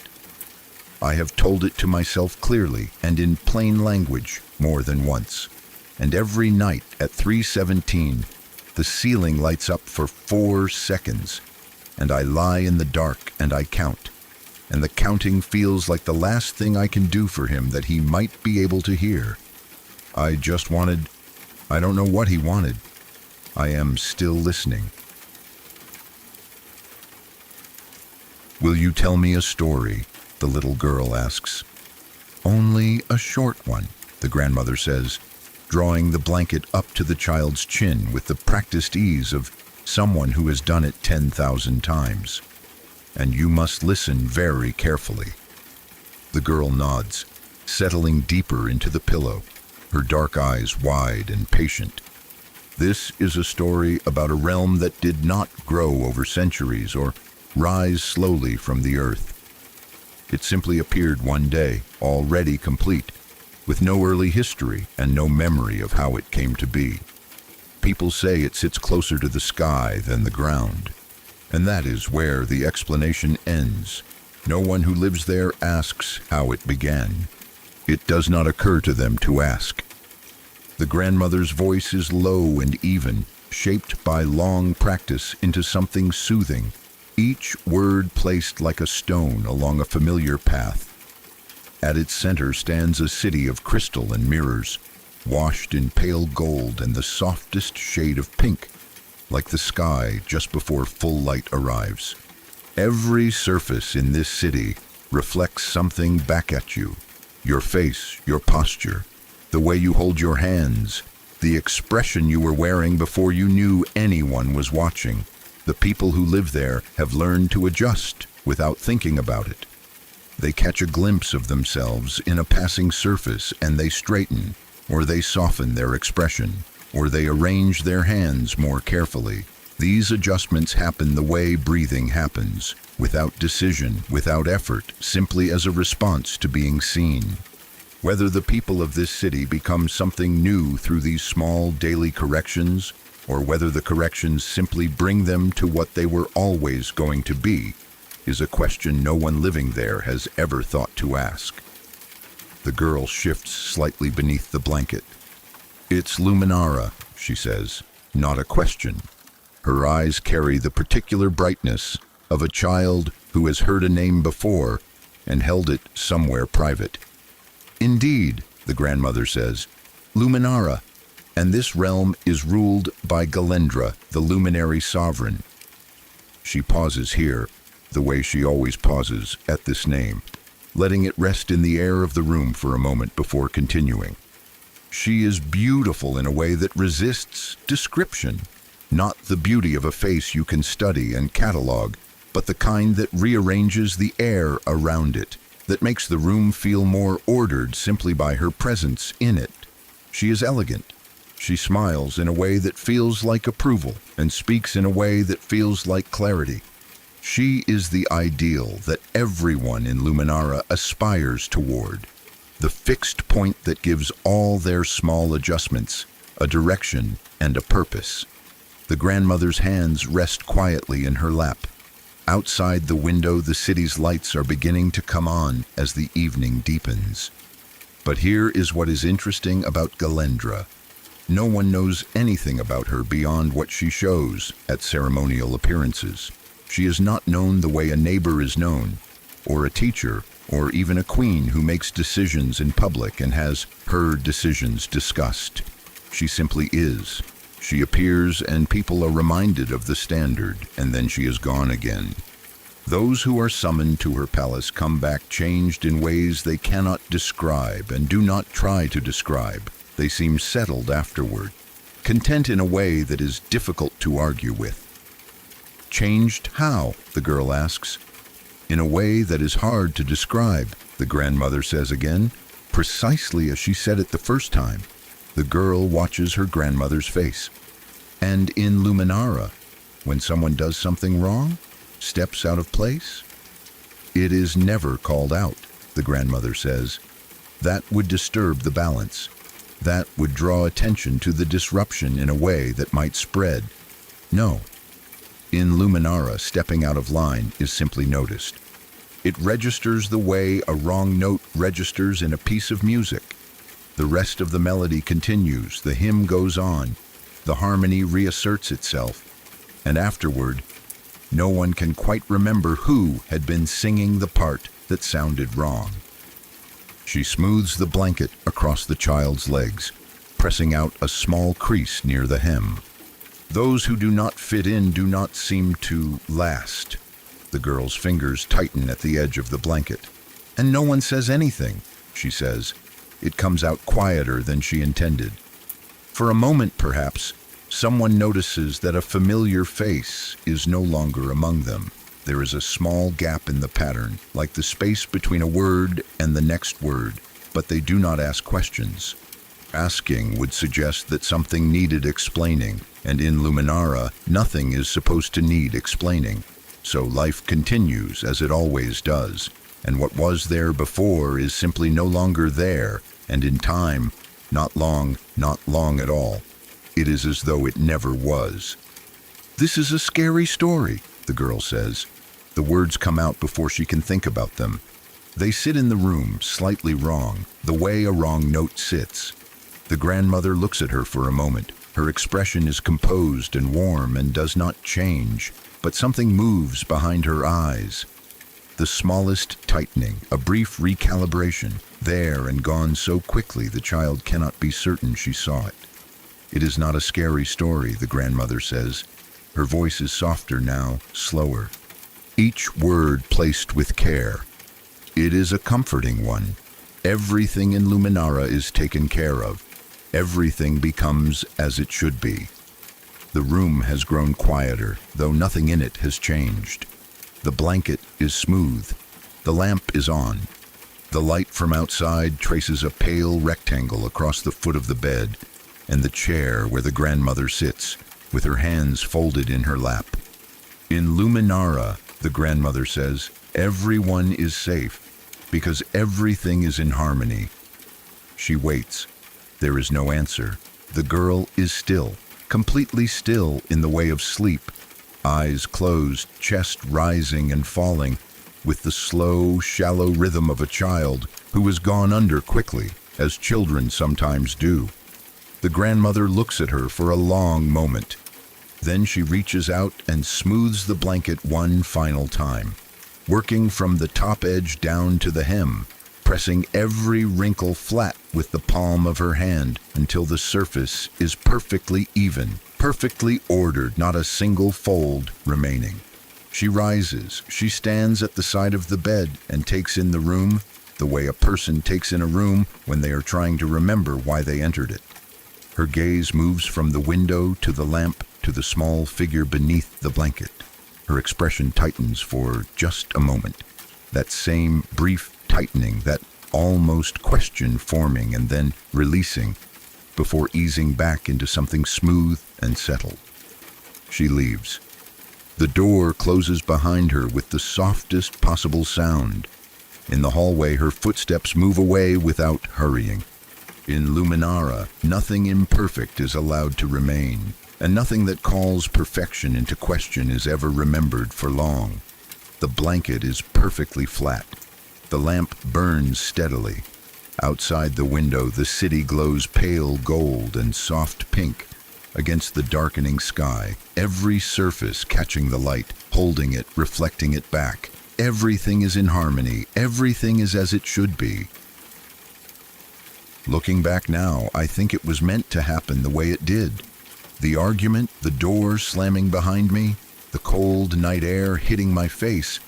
I have told it to myself clearly and in plain language more than once. And every night at 3:17, the ceiling lights up for 4 seconds, and I lie in the dark and I count. And the counting feels like the last thing I can do for him that he might be able to hear. I don't know what he wanted. I am still listening. "Will you tell me a story?" the little girl asks. "Only a short one," the grandmother says, drawing the blanket up to the child's chin with the practiced ease of someone who has done it 10,000 times. "And you must listen very carefully." The girl nods, settling deeper into the pillow, her dark eyes wide and patient. This is a story about a realm that did not grow over centuries or rise slowly from the earth. It simply appeared one day, already complete, with no early history and no memory of how it came to be. People say it sits closer to the sky than the ground, and that is where the explanation ends. No one who lives there asks how it began. It does not occur to them to ask. The grandmother's voice is low and even, shaped by long practice into something soothing, each word placed like a stone along a familiar path. At its center stands a city of crystal and mirrors, washed in pale gold and the softest shade of pink, like the sky just before full light arrives. Every surface in this city reflects something back at you. Your face, your posture, the way you hold your hands, the expression you were wearing before you knew anyone was watching. The people who live there have learned to adjust without thinking about it. They catch a glimpse of themselves in a passing surface and they straighten, or they soften their expression, or they arrange their hands more carefully. These adjustments happen the way breathing happens, without decision, without effort, simply as a response to being seen. Whether the people of this city become something new through these small daily corrections, or whether the corrections simply bring them to what they were always going to be, is a question no one living there has ever thought to ask. The girl shifts slightly beneath the blanket. "It's Luminara," she says, not a question. Her eyes carry the particular brightness of a child who has heard a name before and held it somewhere private. "Indeed," the grandmother says, "Luminara, and this realm is ruled by Galendra, the luminary sovereign." She pauses here, the way she always pauses at this name, letting it rest in the air of the room for a moment before continuing. "She is beautiful in a way that resists description, not the beauty of a face you can study and catalog, but the kind that rearranges the air around it, that makes the room feel more ordered simply by her presence in it. She is elegant. She smiles in a way that feels like approval and speaks in a way that feels like clarity. She is the ideal that everyone in Luminara aspires toward, the fixed point that gives all their small adjustments a direction and a purpose." The grandmother's hands rest quietly in her lap. Outside the window, the city's lights are beginning to come on as the evening deepens. But here is what is interesting about Galendra. No one knows anything about her beyond what she shows at ceremonial appearances. She is not known the way a neighbor is known, or a teacher, or even a queen who makes decisions in public and has her decisions discussed. She simply is. She appears and people are reminded of the standard, and then she is gone again. Those who are summoned to her palace come back changed in ways they cannot describe and do not try to describe. They seem settled afterward, content in a way that is difficult to argue with. "Changed how?" the girl asks. "In a way that is hard to describe," the grandmother says again, precisely as she said it the first time. The girl watches her grandmother's face. "And in Luminara, when someone does something wrong, steps out of place, it is never called out," the grandmother says. "That would disturb the balance. That would draw attention to the disruption in a way that might spread. No. In Luminara, stepping out of line is simply noticed. It registers the way a wrong note registers in a piece of music. The rest of the melody continues, the hymn goes on, the harmony reasserts itself, and afterward, no one can quite remember who had been singing the part that sounded wrong." She smooths the blanket across the child's legs, pressing out a small crease near the hem. "Those who do not fit in do not seem to last." The girl's fingers tighten at the edge of the blanket. "And no one says anything," she says. It comes out quieter than she intended. For a moment, perhaps, someone notices that a familiar face is no longer among them. There is a small gap in the pattern, like the space between a word and the next word, but they do not ask questions. Asking would suggest that something needed explaining, and in Luminara, nothing is supposed to need explaining. So life continues as it always does, and what was there before is simply no longer there, and in time, not long at all. It is as though it never was. "This is a scary story," the girl says. The words come out before she can think about them. They sit in the room, slightly wrong, the way a wrong note sits. The grandmother looks at her for a moment, Her expression is composed and warm and does not change, but something moves behind her eyes. The smallest tightening, a brief recalibration, there and gone so quickly the child cannot be certain she saw it. It is not a scary story, the grandmother says. Her voice is softer now, slower. Each word placed with care. It is a comforting one. Everything in Luminara is taken care of. Everything becomes as it should be. The room has grown quieter, though nothing in it has changed. The blanket is smooth. The lamp is on. The light from outside traces a pale rectangle across the foot of the bed and the chair where the grandmother sits, with her hands folded in her lap. In Luminara, the grandmother says, everyone is safe because everything is in harmony. She waits. There is no answer. The girl is still, completely still in the way of sleep. Eyes closed, chest rising and falling, with the slow, shallow rhythm of a child who has gone under quickly, as children sometimes do. The grandmother looks at her for a long moment. Then she reaches out and smooths the blanket one final time, working from the top edge down to the hem, pressing every wrinkle flat with the palm of her hand until the surface is perfectly even, perfectly ordered, not a single fold remaining. She rises, she stands at the side of the bed and takes in the room the way a person takes in a room when they are trying to remember why they entered it. Her gaze moves from the window to the lamp to the small figure beneath the blanket. Her expression tightens for just a moment. That same brief tightening, that almost question forming and then releasing, before easing back into something smooth and settled. She leaves. The door closes behind her with the softest possible sound. In the hallway, her footsteps move away without hurrying. In Luminara, nothing imperfect is allowed to remain, and nothing that calls perfection into question is ever remembered for long. The blanket is perfectly flat. The lamp burns steadily. Outside the window, the city glows pale gold and soft pink against the darkening sky, every surface catching the light, holding it, reflecting it back. Everything is in harmony. Everything is as it should be. Looking back now, I think it was meant to happen the way it did. The argument, the door slamming behind me, the cold night air hitting my face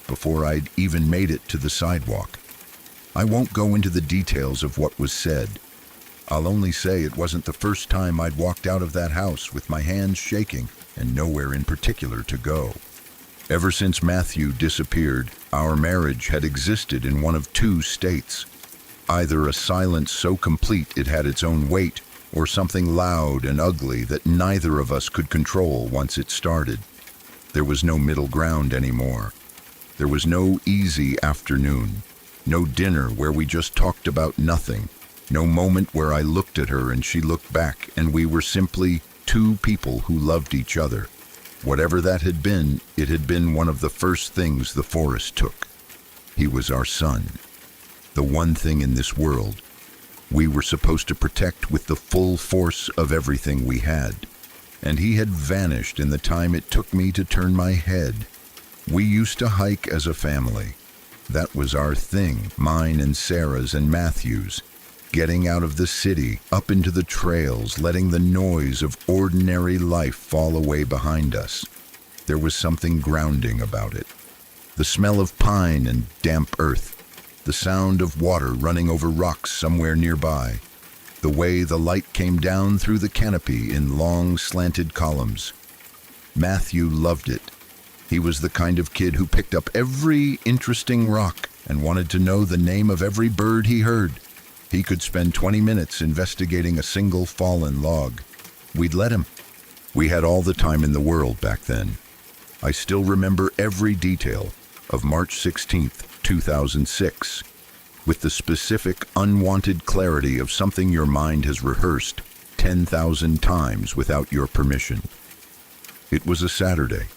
before I'd even made it to the sidewalk. I won't go into the details of what was said. I'll only say it wasn't the first time I'd walked out of that house with my hands shaking and nowhere in particular to go. Ever since Matthew disappeared, our marriage had existed in one of two states. Either a silence so complete it had its own weight, or something loud and ugly that neither of us could control once it started. There was no middle ground anymore. There was no easy afternoon, no dinner where we just talked about nothing, no moment where I looked at her and she looked back and we were simply two people who loved each other. Whatever that had been, it had been one of the first things the forest took. He was our son. The one thing in this world we were supposed to protect with the full force of everything we had. And he had vanished in the time it took me to turn my head. We used to hike as a family. That was our thing, mine and Sarah's and Matthew's. Getting out of the city, up into the trails, letting the noise of ordinary life fall away behind us. There was something grounding about it. The smell of pine and damp earth. The sound of water running over rocks somewhere nearby. The way the light came down through the canopy in long slanted columns. Matthew loved it. He was the kind of kid who picked up every interesting rock and wanted to know the name of every bird he heard. He could spend 20 minutes investigating a single fallen log. We'd let him. We had all the time in the world back then. I still remember every detail of March 16th, 2006, with the specific, unwanted clarity of something your mind has rehearsed 10,000 times without your permission. It was a Saturday.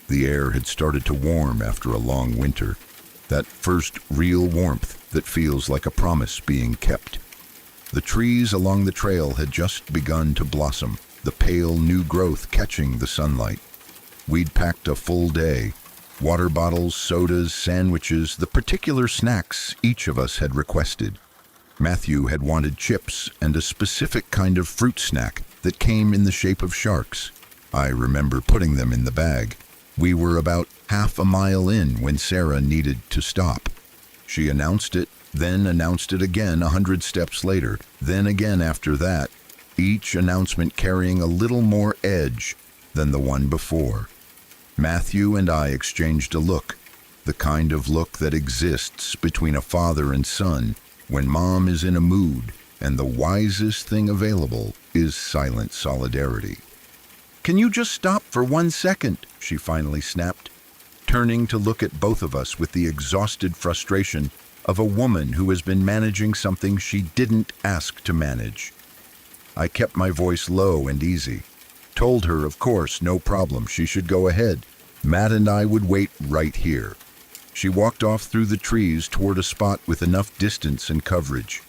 The air had started to warm after a long winter, that first real warmth that feels like a promise being kept. The trees along the trail had just begun to blossom, the pale new growth catching the sunlight. We'd packed a full day. Water bottles, sodas, sandwiches, the particular snacks each of us had requested. Matthew had wanted chips and a specific kind of fruit snack that came in the shape of sharks. I remember putting them in the bag. We were about half a mile in when Sarah needed to stop. She announced it, then announced it again 100 steps later, then again after that, each announcement carrying a little more edge than the one before. Matthew and I exchanged a look, the kind of look that exists between a father and son when mom is in a mood and the wisest thing available is silent solidarity. "Can you just stop for 1 second?" she finally snapped, turning to look at both of us with the exhausted frustration of a woman who has been managing something she didn't ask to manage. I kept my voice low and easy. Told her, of course, no problem, she should go ahead. Matt and I would wait right here. She walked off through the trees toward a spot with enough distance and coverage.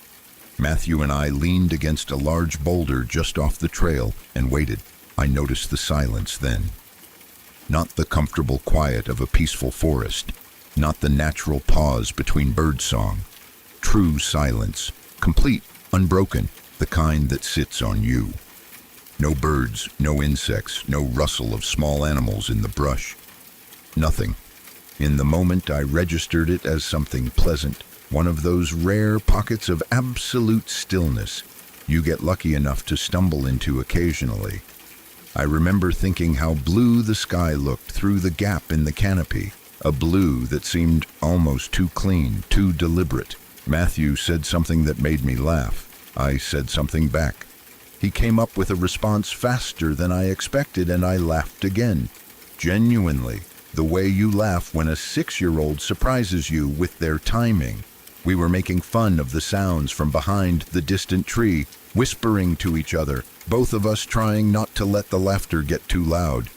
Matthew and I leaned against a large boulder just off the trail and waited. I noticed the silence then. Not the comfortable quiet of a peaceful forest, not the natural pause between birdsong. True silence, complete, unbroken, the kind that sits on you. No birds, no insects, no rustle of small animals in the brush. Nothing. In the moment, I registered it as something pleasant, one of those rare pockets of absolute stillness you get lucky enough to stumble into occasionally. I remember thinking how blue the sky looked through the gap in the canopy, a blue that seemed almost too clean, too deliberate. Matthew said something that made me laugh. I said something back. He came up with a response faster than I expected, and I laughed again. Genuinely, the way you laugh when a 6-year-old surprises you with their timing. We were making fun of the sounds from behind the distant tree, whispering to each other, both of us trying not to let the laughter get too loud.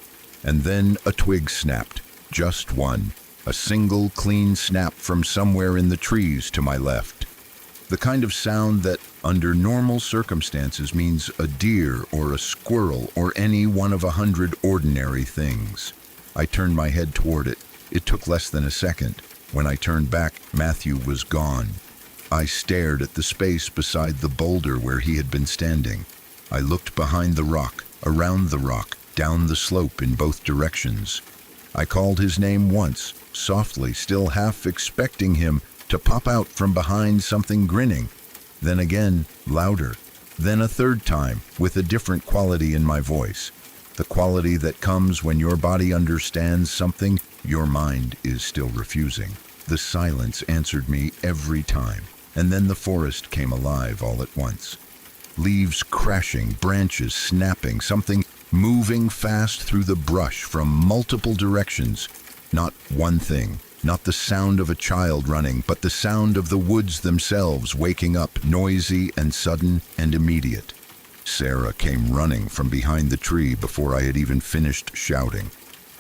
And then a twig snapped, just one, a single clean snap from somewhere in the trees to my left. The kind of sound that, under normal circumstances, means a deer or a squirrel or any one of 100 ordinary things. I turned my head toward it. It took less than a second. When I turned back, Matthew was gone. I stared at the space beside the boulder where he had been standing. I looked behind the rock, around the rock, down the slope in both directions. I called his name once, softly, still half expecting him to pop out from behind something grinning. Then again, louder. Then a third time, with a different quality in my voice. The quality that comes when your body understands something your mind is still refusing. The silence answered me every time. And then the forest came alive all at once. Leaves crashing, branches snapping, something moving fast through the brush from multiple directions. Not one thing, not the sound of a child running, but the sound of the woods themselves waking up, noisy and sudden and immediate. Sarah came running from behind the tree before I had even finished shouting.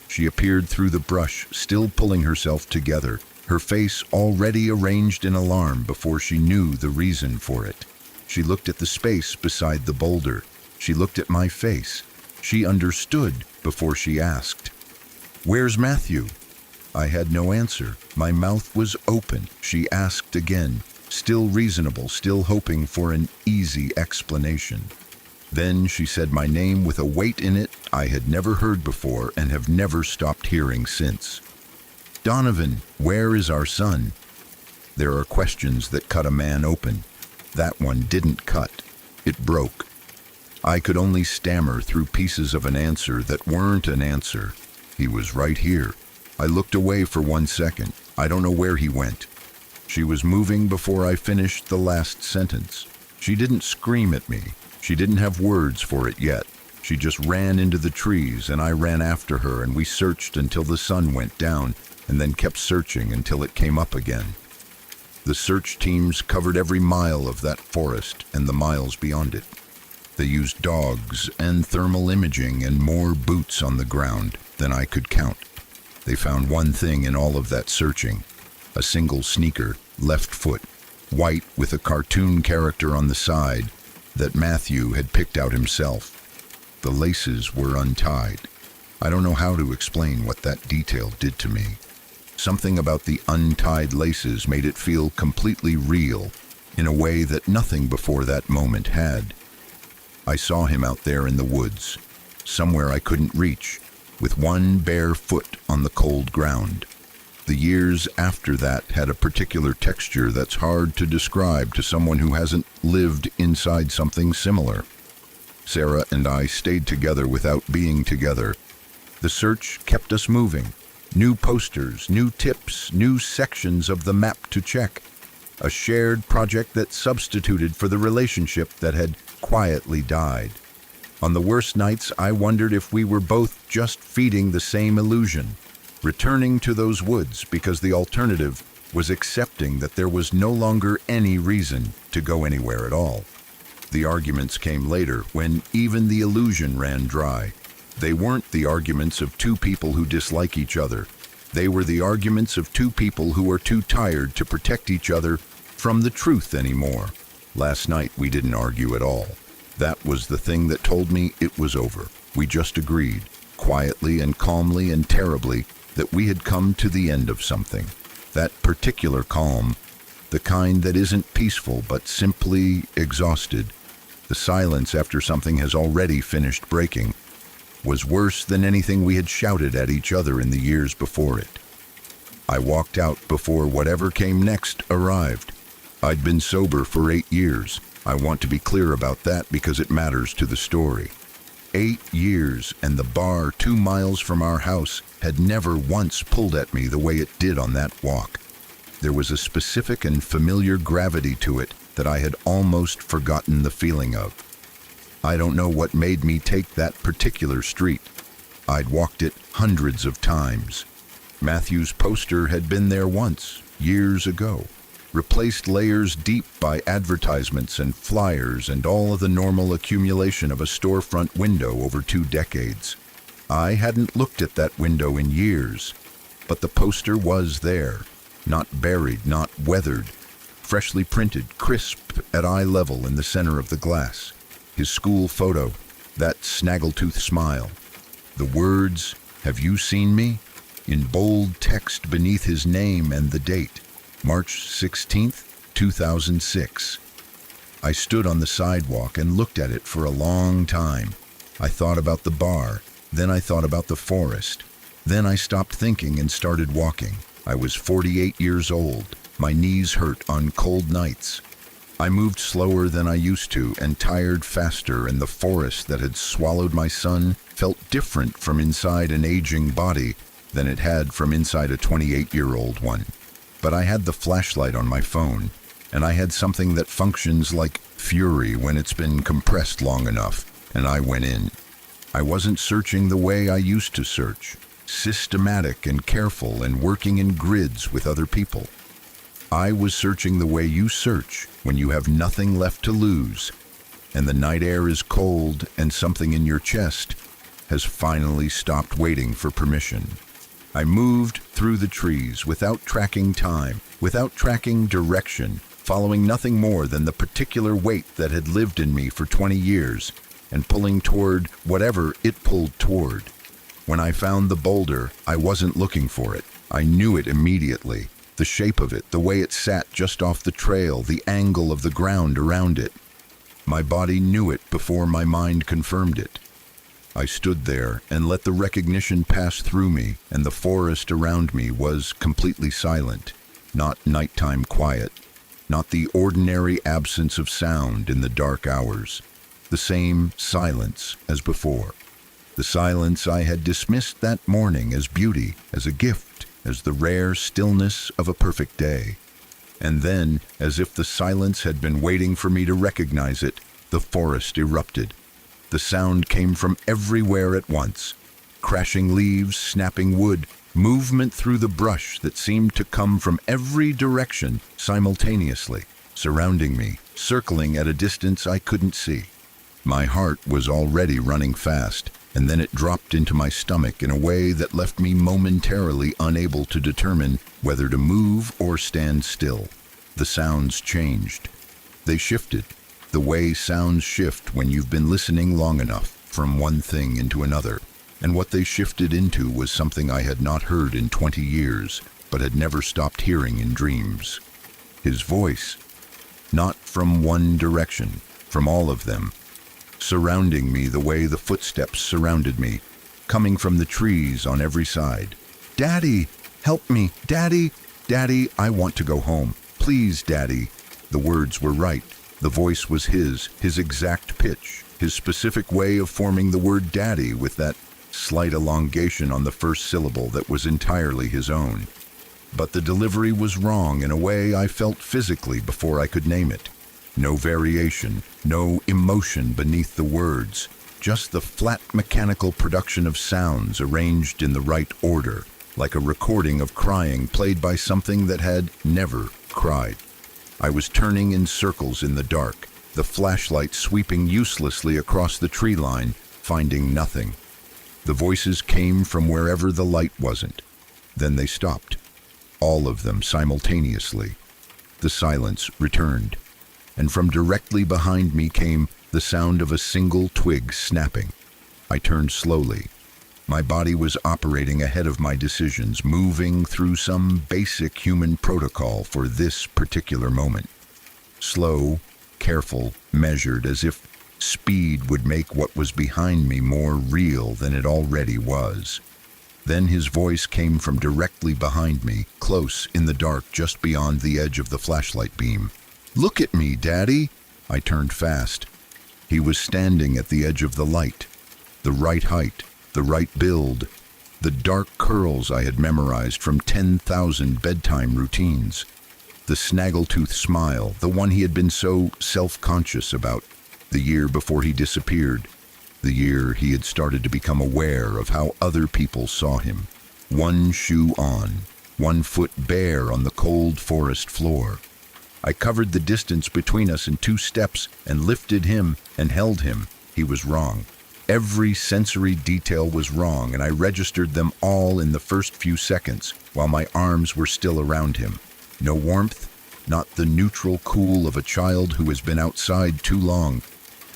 She appeared through the brush, still pulling herself together, her face already arranged in alarm before she knew the reason for it. She looked at the space beside the boulder. She looked at my face. She understood before she asked, "Where's Matthew?" I had no answer. My mouth was open. She asked again, still reasonable, still hoping for an easy explanation. Then she said my name with a weight in it I had never heard before and have never stopped hearing since. "Donovan, where is our son?" There are questions that cut a man open. That one didn't cut. It broke. I could only stammer through pieces of an answer that weren't an answer. He was right here. I looked away for 1 second. I don't know where he went. She was moving before I finished the last sentence. She didn't scream at me. She didn't have words for it yet. She just ran into the trees, and I ran after her, and we searched until the sun went down, and then kept searching until it came up again. The search teams covered every mile of that forest and the miles beyond it. They used dogs and thermal imaging and more boots on the ground than I could count. They found one thing in all of that searching: a single sneaker, left foot. white with a cartoon character on the side that Matthew had picked out himself. The laces were untied. I don't know how to explain what that detail did to me. Something about the untied laces made it feel completely real, in a way that nothing before that moment had. I saw him out there in the woods, somewhere I couldn't reach, with one bare foot on the cold ground. The years after that had a particular texture that's hard to describe to someone who hasn't lived inside something similar. Sarah and I stayed together without being together. The search kept us moving. New posters, new tips, new sections of the map to check. A shared project that substituted for the relationship that had quietly died. On the worst nights, I wondered if we were both just feeding the same illusion, returning to those woods because the alternative was accepting that there was no longer any reason to go anywhere at all. The arguments came later, when even the illusion ran dry. They weren't the arguments of two people who dislike each other. They were the arguments of two people who are too tired to protect each other from the truth anymore. Last night we didn't argue at all. That was the thing that told me it was over. We just agreed, quietly and calmly and terribly, that we had come to the end of something. That particular calm, the kind that isn't peaceful but simply exhausted. The silence after something has already finished breaking was worse than anything we had shouted at each other in the years before it. I walked out before whatever came next arrived. I'd been sober for 8 years. I want to be clear about that because it matters to the story. 8 years, and the bar 2 miles from our house had never once pulled at me the way it did on that walk. There was a specific and familiar gravity to it that I had almost forgotten the feeling of. I don't know what made me take that particular street. I'd walked it hundreds of times. Matthew's poster had been there once, years ago, replaced layers deep by advertisements and flyers and all of the normal accumulation of a storefront window over 2 decades. I hadn't looked at that window in years, but the poster was there, not buried, not weathered, freshly printed, crisp at eye level in the center of the glass. His school photo, that snaggletooth smile. The words, "Have you seen me?" in bold text beneath his name and the date, March 16th, 2006. I stood on the sidewalk and looked at it for a long time. I thought about the bar, then I thought about the forest. Then I stopped thinking and started walking. I was 48 years old. My knees hurt on cold nights. I moved slower than I used to and tired faster, and the forest that had swallowed my son felt different from inside an aging body than it had from inside a 28-year-old one. But I had the flashlight on my phone, and I had something that functions like fury when it's been compressed long enough, and I went in. I wasn't searching the way I used to search, systematic and careful and working in grids with other people. I was searching the way you search when you have nothing left to lose, and the night air is cold and something in your chest has finally stopped waiting for permission. I moved through the trees without tracking time, without tracking direction, following nothing more than the particular weight that had lived in me for 20 years and pulling toward whatever it pulled toward. When I found the boulder, I wasn't looking for it. I knew it immediately. The shape of it, the way it sat just off the trail, the angle of the ground around it. My body knew it before my mind confirmed it. I stood there and let the recognition pass through me, and the forest around me was completely silent, not nighttime quiet, not the ordinary absence of sound in the dark hours, the same silence as before. The silence I had dismissed that morning as beauty, as a gift, as the rare stillness of a perfect day. And then, as if the silence had been waiting for me to recognize it, the forest erupted. The sound came from everywhere at once. Crashing leaves, snapping wood, movement through the brush that seemed to come from every direction simultaneously, surrounding me, circling at a distance I couldn't see. My heart was already running fast, and then it dropped into my stomach in a way that left me momentarily unable to determine whether to move or stand still. The sounds changed. They shifted, the way sounds shift when you've been listening long enough, from one thing into another. And what they shifted into was something I had not heard in 20 years, but had never stopped hearing in dreams. His voice, not from one direction, from all of them, surrounding me the way the footsteps surrounded me, coming from the trees on every side. "Daddy, help me, Daddy, Daddy, I want to go home. Please, Daddy." The words were right. The voice was his exact pitch, his specific way of forming the word daddy with that slight elongation on the first syllable that was entirely his own. But the delivery was wrong in a way I felt physically before I could name it. No variation, no emotion beneath the words, just the flat mechanical production of sounds arranged in the right order, like a recording of crying played by something that had never cried. I was turning in circles in the dark, the flashlight sweeping uselessly across the tree line, finding nothing. The voices came from wherever the light wasn't. Then they stopped, all of them simultaneously. The silence returned, and from directly behind me came the sound of a single twig snapping. I turned slowly. My body was operating ahead of my decisions, moving through some basic human protocol for this particular moment. Slow, careful, measured, as if speed would make what was behind me more real than it already was. Then his voice came from directly behind me, close in the dark just beyond the edge of the flashlight beam. "Look at me, Daddy!" I turned fast. He was standing at the edge of the light, the right height, the right build, the dark curls I had memorized from 10,000 bedtime routines, the snaggletooth smile, the one he had been so self-conscious about, the year before he disappeared, the year he had started to become aware of how other people saw him. One shoe on, one foot bare on the cold forest floor. I covered the distance between us in 2 steps and lifted him and held him. He was wrong. Every sensory detail was wrong, and I registered them all in the first few seconds, while my arms were still around him. No warmth, not the neutral cool of a child who has been outside too long.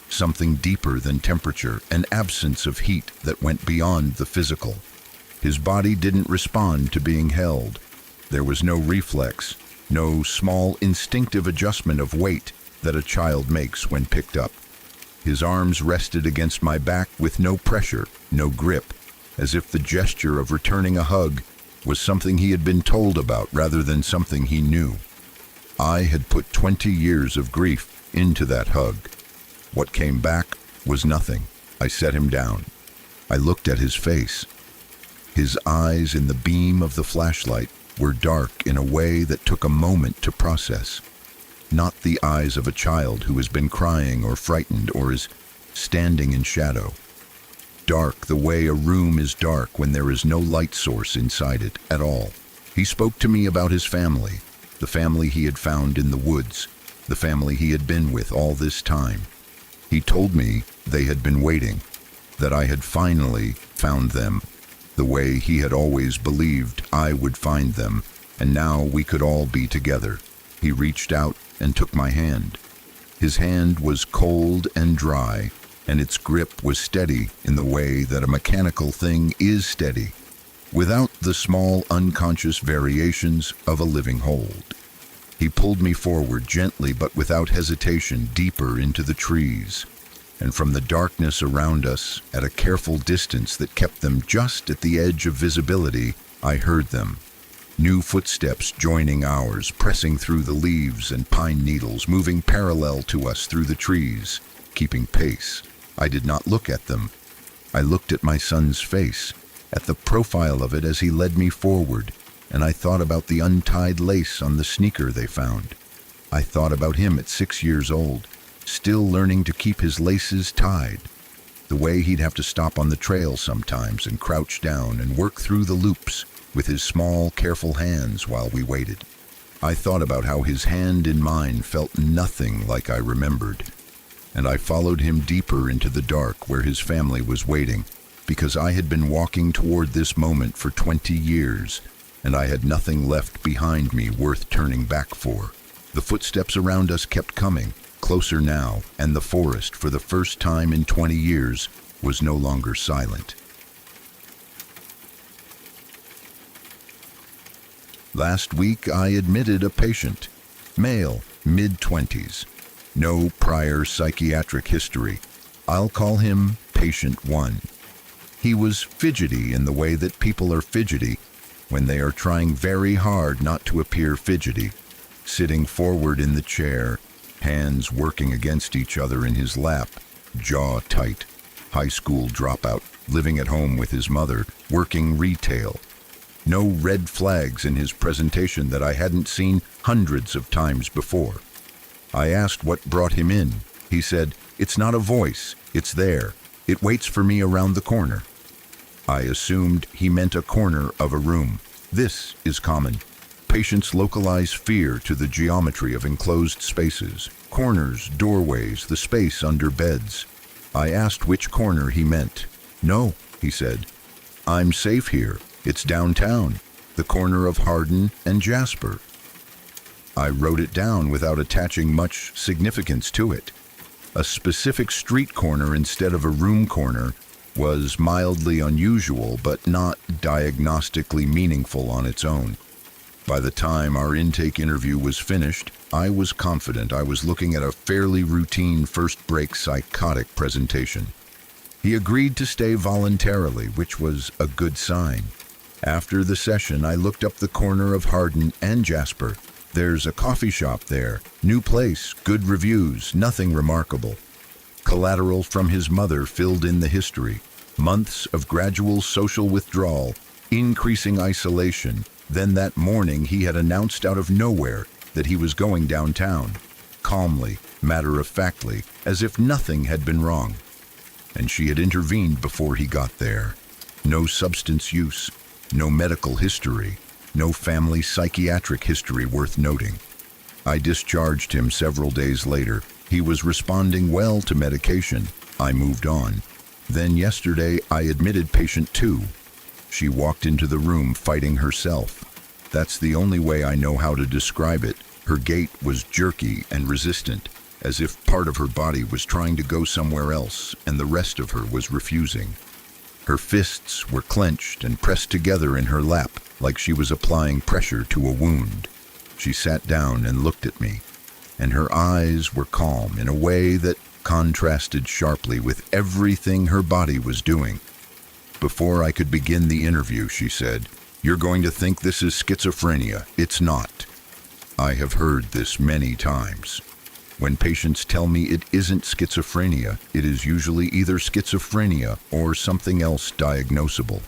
Something deeper than temperature, an absence of heat that went beyond the physical. His body didn't respond to being held. There was no reflex, no small instinctive adjustment of weight that a child makes when picked up. His arms rested against my back with no pressure, no grip, as if the gesture of returning a hug was something he had been told about rather than something he knew. I had put 20 years of grief into that hug. What came back was nothing. I set him down. I looked at his face. His eyes in the beam of the flashlight were dark in a way that took a moment to process. Not the eyes of a child who has been crying or frightened or is standing in shadow. Dark the way a room is dark when there is no light source inside it at all. He spoke to me about his family, the family he had found in the woods, the family he had been with all this time. He told me they had been waiting, that I had finally found them, the way he had always believed I would find them, and now we could all be together. He reached out and took my hand. His hand was cold and dry, and its grip was steady in the way that a mechanical thing is steady, without the small unconscious variations of a living hold. He pulled me forward gently but without hesitation deeper into the trees, and from the darkness around us, at a careful distance that kept them just at the edge of visibility, I heard them. New footsteps joining ours, pressing through the leaves and pine needles, moving parallel to us through the trees, keeping pace. I did not look at them. I looked at my son's face, at the profile of it as he led me forward, and I thought about the untied lace on the sneaker they found. I thought about him at 6 years old, still learning to keep his laces tied, the way he'd have to stop on the trail sometimes and crouch down and work through the loops with his small, careful hands while we waited. I thought about how his hand in mine felt nothing like I remembered, and I followed him deeper into the dark where his family was waiting, because I had been walking toward this moment for 20 years, and I had nothing left behind me worth turning back for. The footsteps around us kept coming, closer now, and the forest, for the first time in 20 years, was no longer silent. Last week, I admitted a patient, male, mid-20s. No prior psychiatric history. I'll call him Patient 1. He was fidgety in the way that people are fidgety when they are trying very hard not to appear fidgety, sitting forward in the chair, hands working against each other in his lap, jaw tight, high school dropout, living at home with his mother, working retail. No red flags in his presentation that I hadn't seen hundreds of times before. I asked what brought him in. He said, "It's not a voice, it's there. It waits for me around the corner." I assumed he meant a corner of a room. This is common. Patients localize fear to the geometry of enclosed spaces, corners, doorways, the space under beds. I asked which corner he meant. "No," he said. "I'm safe here. It's downtown, the corner of Hardin and Jasper." I wrote it down without attaching much significance to it. A specific street corner instead of a room corner was mildly unusual, but not diagnostically meaningful on its own. By the time our intake interview was finished, I was confident I was looking at a fairly routine first-break psychotic presentation. He agreed to stay voluntarily, which was a good sign. After the session, I looked up the corner of Hardin and Jasper. There's a coffee shop there, new place, good reviews, nothing remarkable. Collateral from his mother filled in the history. Months of gradual social withdrawal, increasing isolation. Then that morning he had announced out of nowhere that he was going downtown, calmly, matter-of-factly, as if nothing had been wrong. And she had intervened before he got there. No substance use, no medical history, no family psychiatric history worth noting. I discharged him several days later. He was responding well to medication. I moved on. Then yesterday, I admitted patient 2. She walked into the room fighting herself. That's the only way I know how to describe it. Her gait was jerky and resistant, as if part of her body was trying to go somewhere else and the rest of her was refusing. Her fists were clenched and pressed together in her lap, like she was applying pressure to a wound. She sat down and looked at me, and her eyes were calm in a way that contrasted sharply with everything her body was doing. Before I could begin the interview, she said, "You're going to think this is schizophrenia. It's not." I have heard this many times. When patients tell me it isn't schizophrenia, it is usually either schizophrenia or something else diagnosable.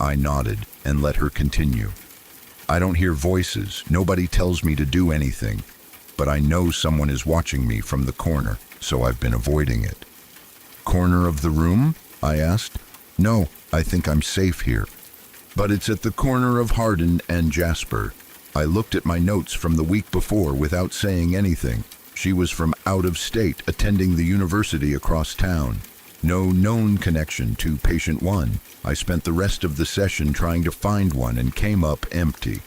I nodded and let her continue. I don't hear voices, nobody tells me to do anything, but I know someone is watching me from the corner, so I've been avoiding it. "Corner of the room?" I asked. "No, I think I'm safe here." "But it's at the corner of Hardin and Jasper." I looked at my notes from the week before without saying anything. She was from out of state, attending the university across town. No known connection to patient 1. I spent the rest of the session trying to find one and came up empty.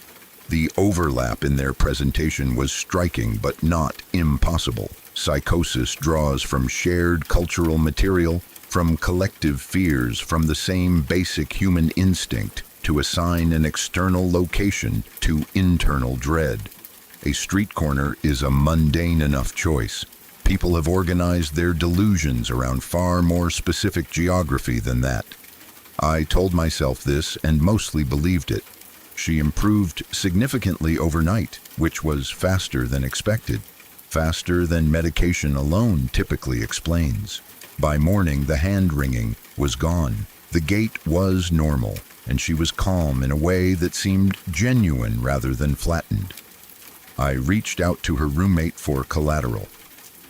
The overlap in their presentation was striking but not impossible. Psychosis draws from shared cultural material, from collective fears, from the same basic human instinct to assign an external location to internal dread. A street corner is a mundane enough choice. People have organized their delusions around far more specific geography than that. I told myself this and mostly believed it. She improved significantly overnight, which was faster than expected, faster than medication alone typically explains. By morning, the hand-wringing was gone. The gait was normal, and she was calm in a way that seemed genuine rather than flattened. I reached out to her roommate for collateral.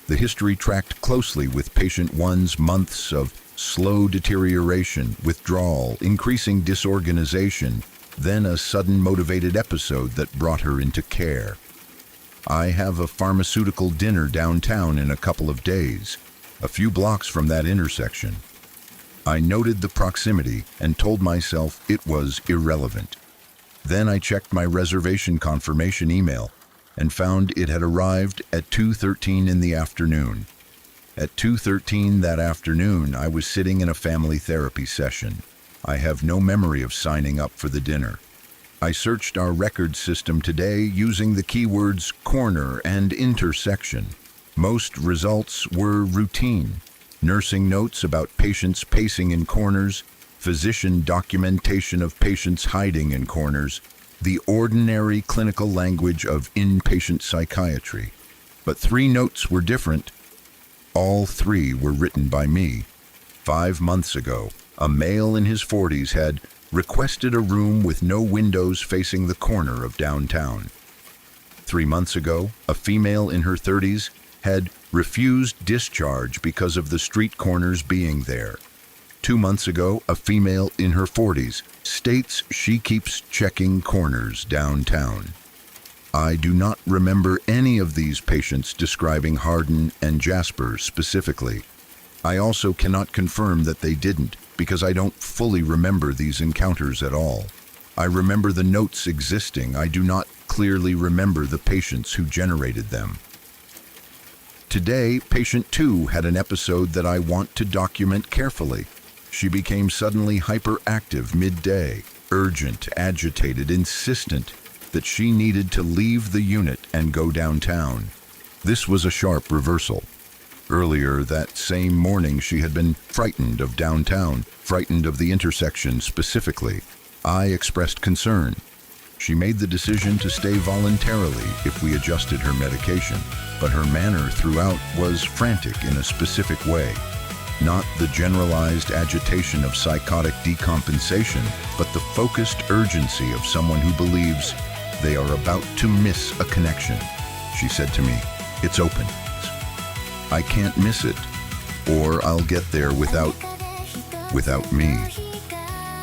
The history tracked closely with patient 1's months of slow deterioration, withdrawal, increasing disorganization, then a sudden motivated episode that brought her into care. I have a pharmaceutical dinner downtown in a couple of days, a few blocks from that intersection. I noted the proximity and told myself it was irrelevant. Then I checked my reservation confirmation email. and found it had arrived at 2:13 in the afternoon. At 2:13 that afternoon, I was sitting in a family therapy session. I have no memory of signing up for the dinner. I searched our record system today using the keywords corner and intersection. Most results were routine. Nursing notes about patients pacing in corners, physician documentation of patients hiding in corners, the ordinary clinical language of inpatient psychiatry. But 3 notes were different. All 3 were written by me. 5 months ago, a male in his 40s had requested a room with no windows facing the corner of downtown. 3 months ago, a female in her 30s had refused discharge because of the street corners being there. 2 months ago, a female in her 40s states she keeps checking corners downtown. I do not remember any of these patients describing Hardin and Jasper specifically. I also cannot confirm that they didn't, because I don't fully remember these encounters at all. I remember the notes existing. I do not clearly remember the patients who generated them. Today, patient 2 had an episode that I want to document carefully. She became suddenly hyperactive midday, urgent, agitated, insistent that she needed to leave the unit and go downtown. This was a sharp reversal. Earlier that same morning, she had been frightened of downtown, frightened of the intersection specifically. I expressed concern. She made the decision to stay voluntarily if we adjusted her medication, but her manner throughout was frantic in a specific way. Not the generalized agitation of psychotic decompensation, but the focused urgency of someone who believes they are about to miss a connection. She said to me, "It's open. I can't miss it, or I'll get there without me."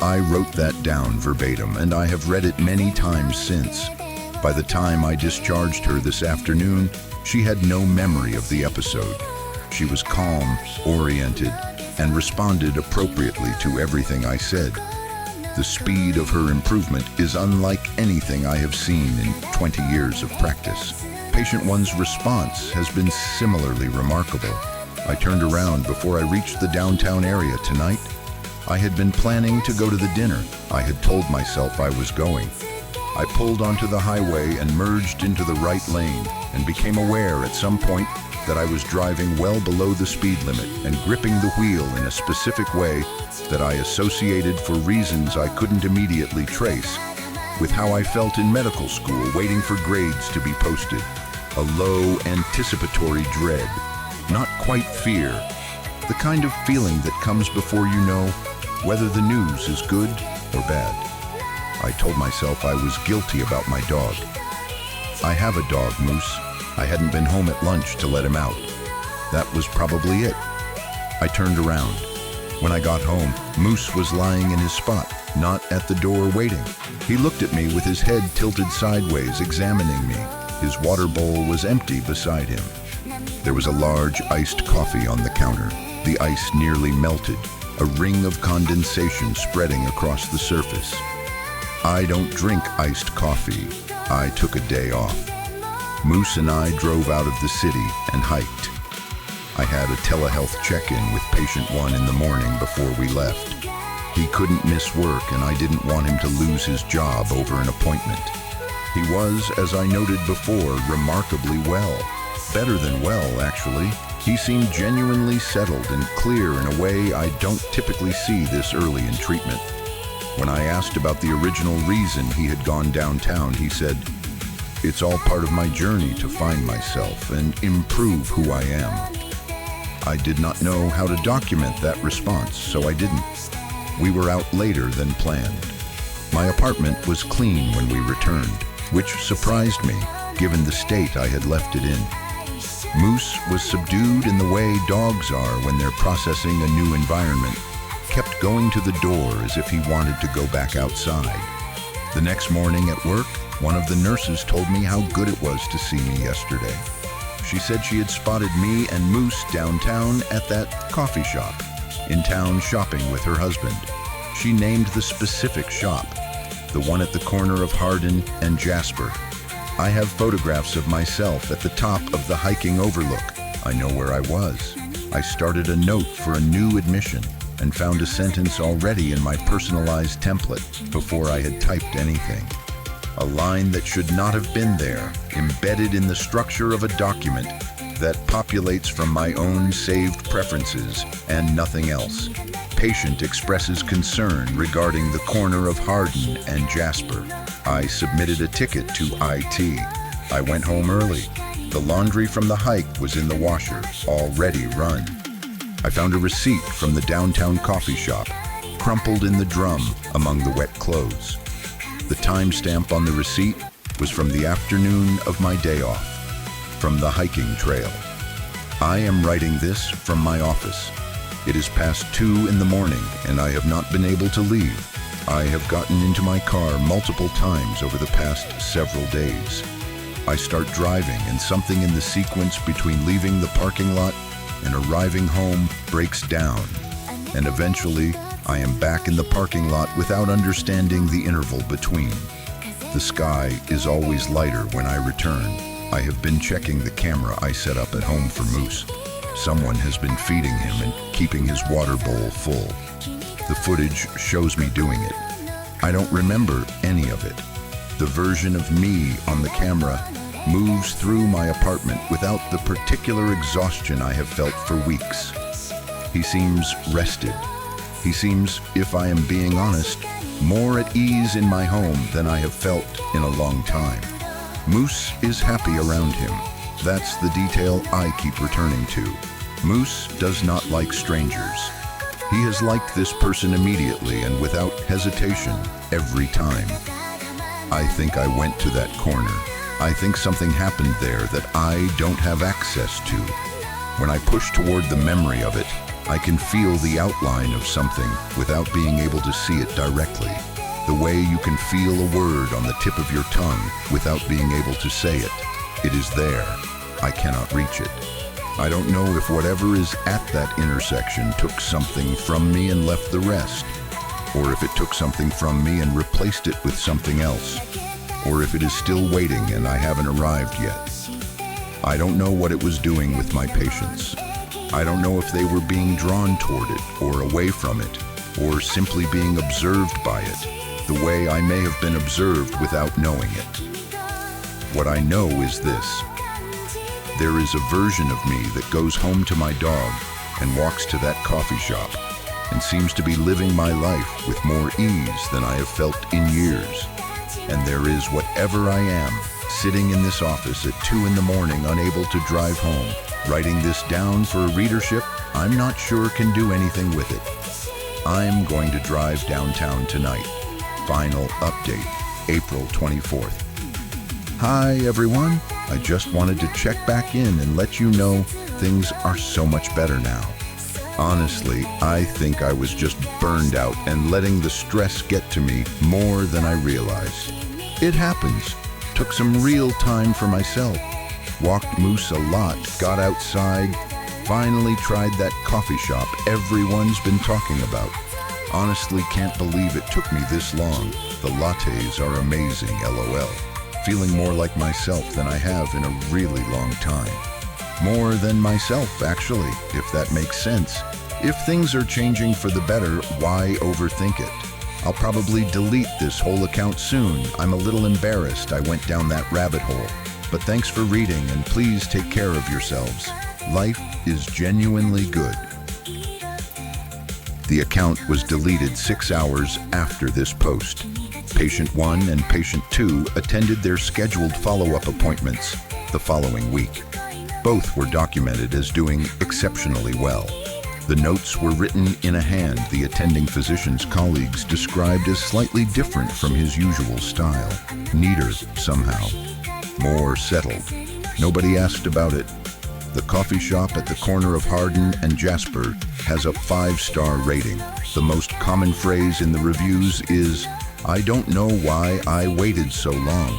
I wrote that down verbatim, and I have read it many times since. By the time I discharged her this afternoon, she had no memory of the episode. She was calm, oriented, and responded appropriately to everything I said. The speed of her improvement is unlike anything I have seen in 20 years of practice. Patient 1's response has been similarly remarkable. I turned around before I reached the downtown area tonight. I had been planning to go to the dinner. I had told myself I was going. I pulled onto the highway and merged into the right lane and became aware at some point that I was driving well below the speed limit and gripping the wheel in a specific way that I associated for reasons I couldn't immediately trace with how I felt in medical school waiting for grades to be posted. A low, anticipatory dread, not quite fear, the kind of feeling that comes before you know whether the news is good or bad. I told myself I was guilty about my dog. I have a dog, Moose. I hadn't been home at lunch to let him out. That was probably it. I turned around. When I got home, Moose was lying in his spot, not at the door waiting. He looked at me with his head tilted sideways, examining me. His water bowl was empty beside him. There was a large iced coffee on the counter. The ice nearly melted, a ring of condensation spreading across the surface. I don't drink iced coffee. I took a day off. Moose and I drove out of the city and hiked. I had a telehealth check-in with patient 1 in the morning before we left. He couldn't miss work, and I didn't want him to lose his job over an appointment. He was, as I noted before, remarkably well. Better than well, actually. He seemed genuinely settled and clear in a way I don't typically see this early in treatment. When I asked about the original reason he had gone downtown, he said, "It's all part of my journey to find myself and improve who I am." I did not know how to document that response, so I didn't. We were out later than planned. My apartment was clean when we returned, which surprised me, given the state I had left it in. Moose was subdued in the way dogs are when they're processing a new environment, kept going to the door as if he wanted to go back outside. The next morning at work, one of the nurses told me how good it was to see me yesterday. She said she had spotted me and Moose downtown at that coffee shop, in town shopping with her husband. She named the specific shop, the one at the corner of Hardin and Jasper. I have photographs of myself at the top of the hiking overlook. I know where I was. I started a note for a new admission and found a sentence already in my personalized template before I had typed anything. A line that should not have been there, embedded in the structure of a document that populates from my own saved preferences and nothing else. Patient expresses concern regarding the corner of Hardin and Jasper. I submitted a ticket to IT. I went home early. The laundry from the hike was in the washer, already run. I found a receipt from the downtown coffee shop, crumpled in the drum among the wet clothes. The timestamp on the receipt was from the afternoon of my day off, from the hiking trail. I am writing this from my office. It is past 2 in the morning and I have not been able to leave. I have gotten into my car multiple times over the past several days. I start driving and something in the sequence between leaving the parking lot and arriving home breaks down. And eventually, I am back in the parking lot without understanding the interval between. The sky is always lighter when I return. I have been checking the camera I set up at home for Moose. Someone has been feeding him and keeping his water bowl full. The footage shows me doing it. I don't remember any of it. The version of me on the camera moves through my apartment without the particular exhaustion I have felt for weeks. He seems rested. He seems, if I am being honest, more at ease in my home than I have felt in a long time. Moose is happy around him. That's the detail I keep returning to. Moose does not like strangers. He has liked this person immediately and without hesitation every time. I think I went to that corner. I think something happened there that I don't have access to. When I push toward the memory of it, I can feel the outline of something without being able to see it directly. The way you can feel a word on the tip of your tongue without being able to say it. It is there. I cannot reach it. I don't know if whatever is at that intersection took something from me and left the rest, or if it took something from me and replaced it with something else, or if it is still waiting and I haven't arrived yet. I don't know what it was doing with my patients. I don't know if they were being drawn toward it or away from it, or simply being observed by it, the way I may have been observed without knowing it. What I know is this. There is a version of me that goes home to my dog and walks to that coffee shop and seems to be living my life with more ease than I have felt in years. And there is whatever I am, sitting in this office at 2 in the morning, unable to drive home, writing this down for a readership I'm not sure can do anything with it. I'm going to drive downtown tonight. Final update, April 24th. Hi everyone, I just wanted to check back in and let you know things are so much better now. Honestly, I think I was just burned out and letting the stress get to me more than I realized. It happens. Took some real time for myself. Walked Moose a lot, got outside, finally tried that coffee shop everyone's been talking about. Honestly, can't believe it took me this long. The lattes are amazing, LOL. Feeling more like myself than I have in a really long time. More than myself, actually, if that makes sense. If things are changing for the better, why overthink it? I'll probably delete this whole account soon. I'm a little embarrassed I went down that rabbit hole. But thanks for reading and please take care of yourselves. Life is genuinely good. The account was deleted 6 hours after this post. Patient 1 and Patient 2 attended their scheduled follow-up appointments the following week. Both were documented as doing exceptionally well. The notes were written in a hand the attending physician's colleagues described as slightly different from his usual style. Neater, somehow. More settled. Nobody asked about it. The coffee shop at the corner of Hardin and Jasper has a 5-star rating. The most common phrase in the reviews is, "I don't know why I waited so long."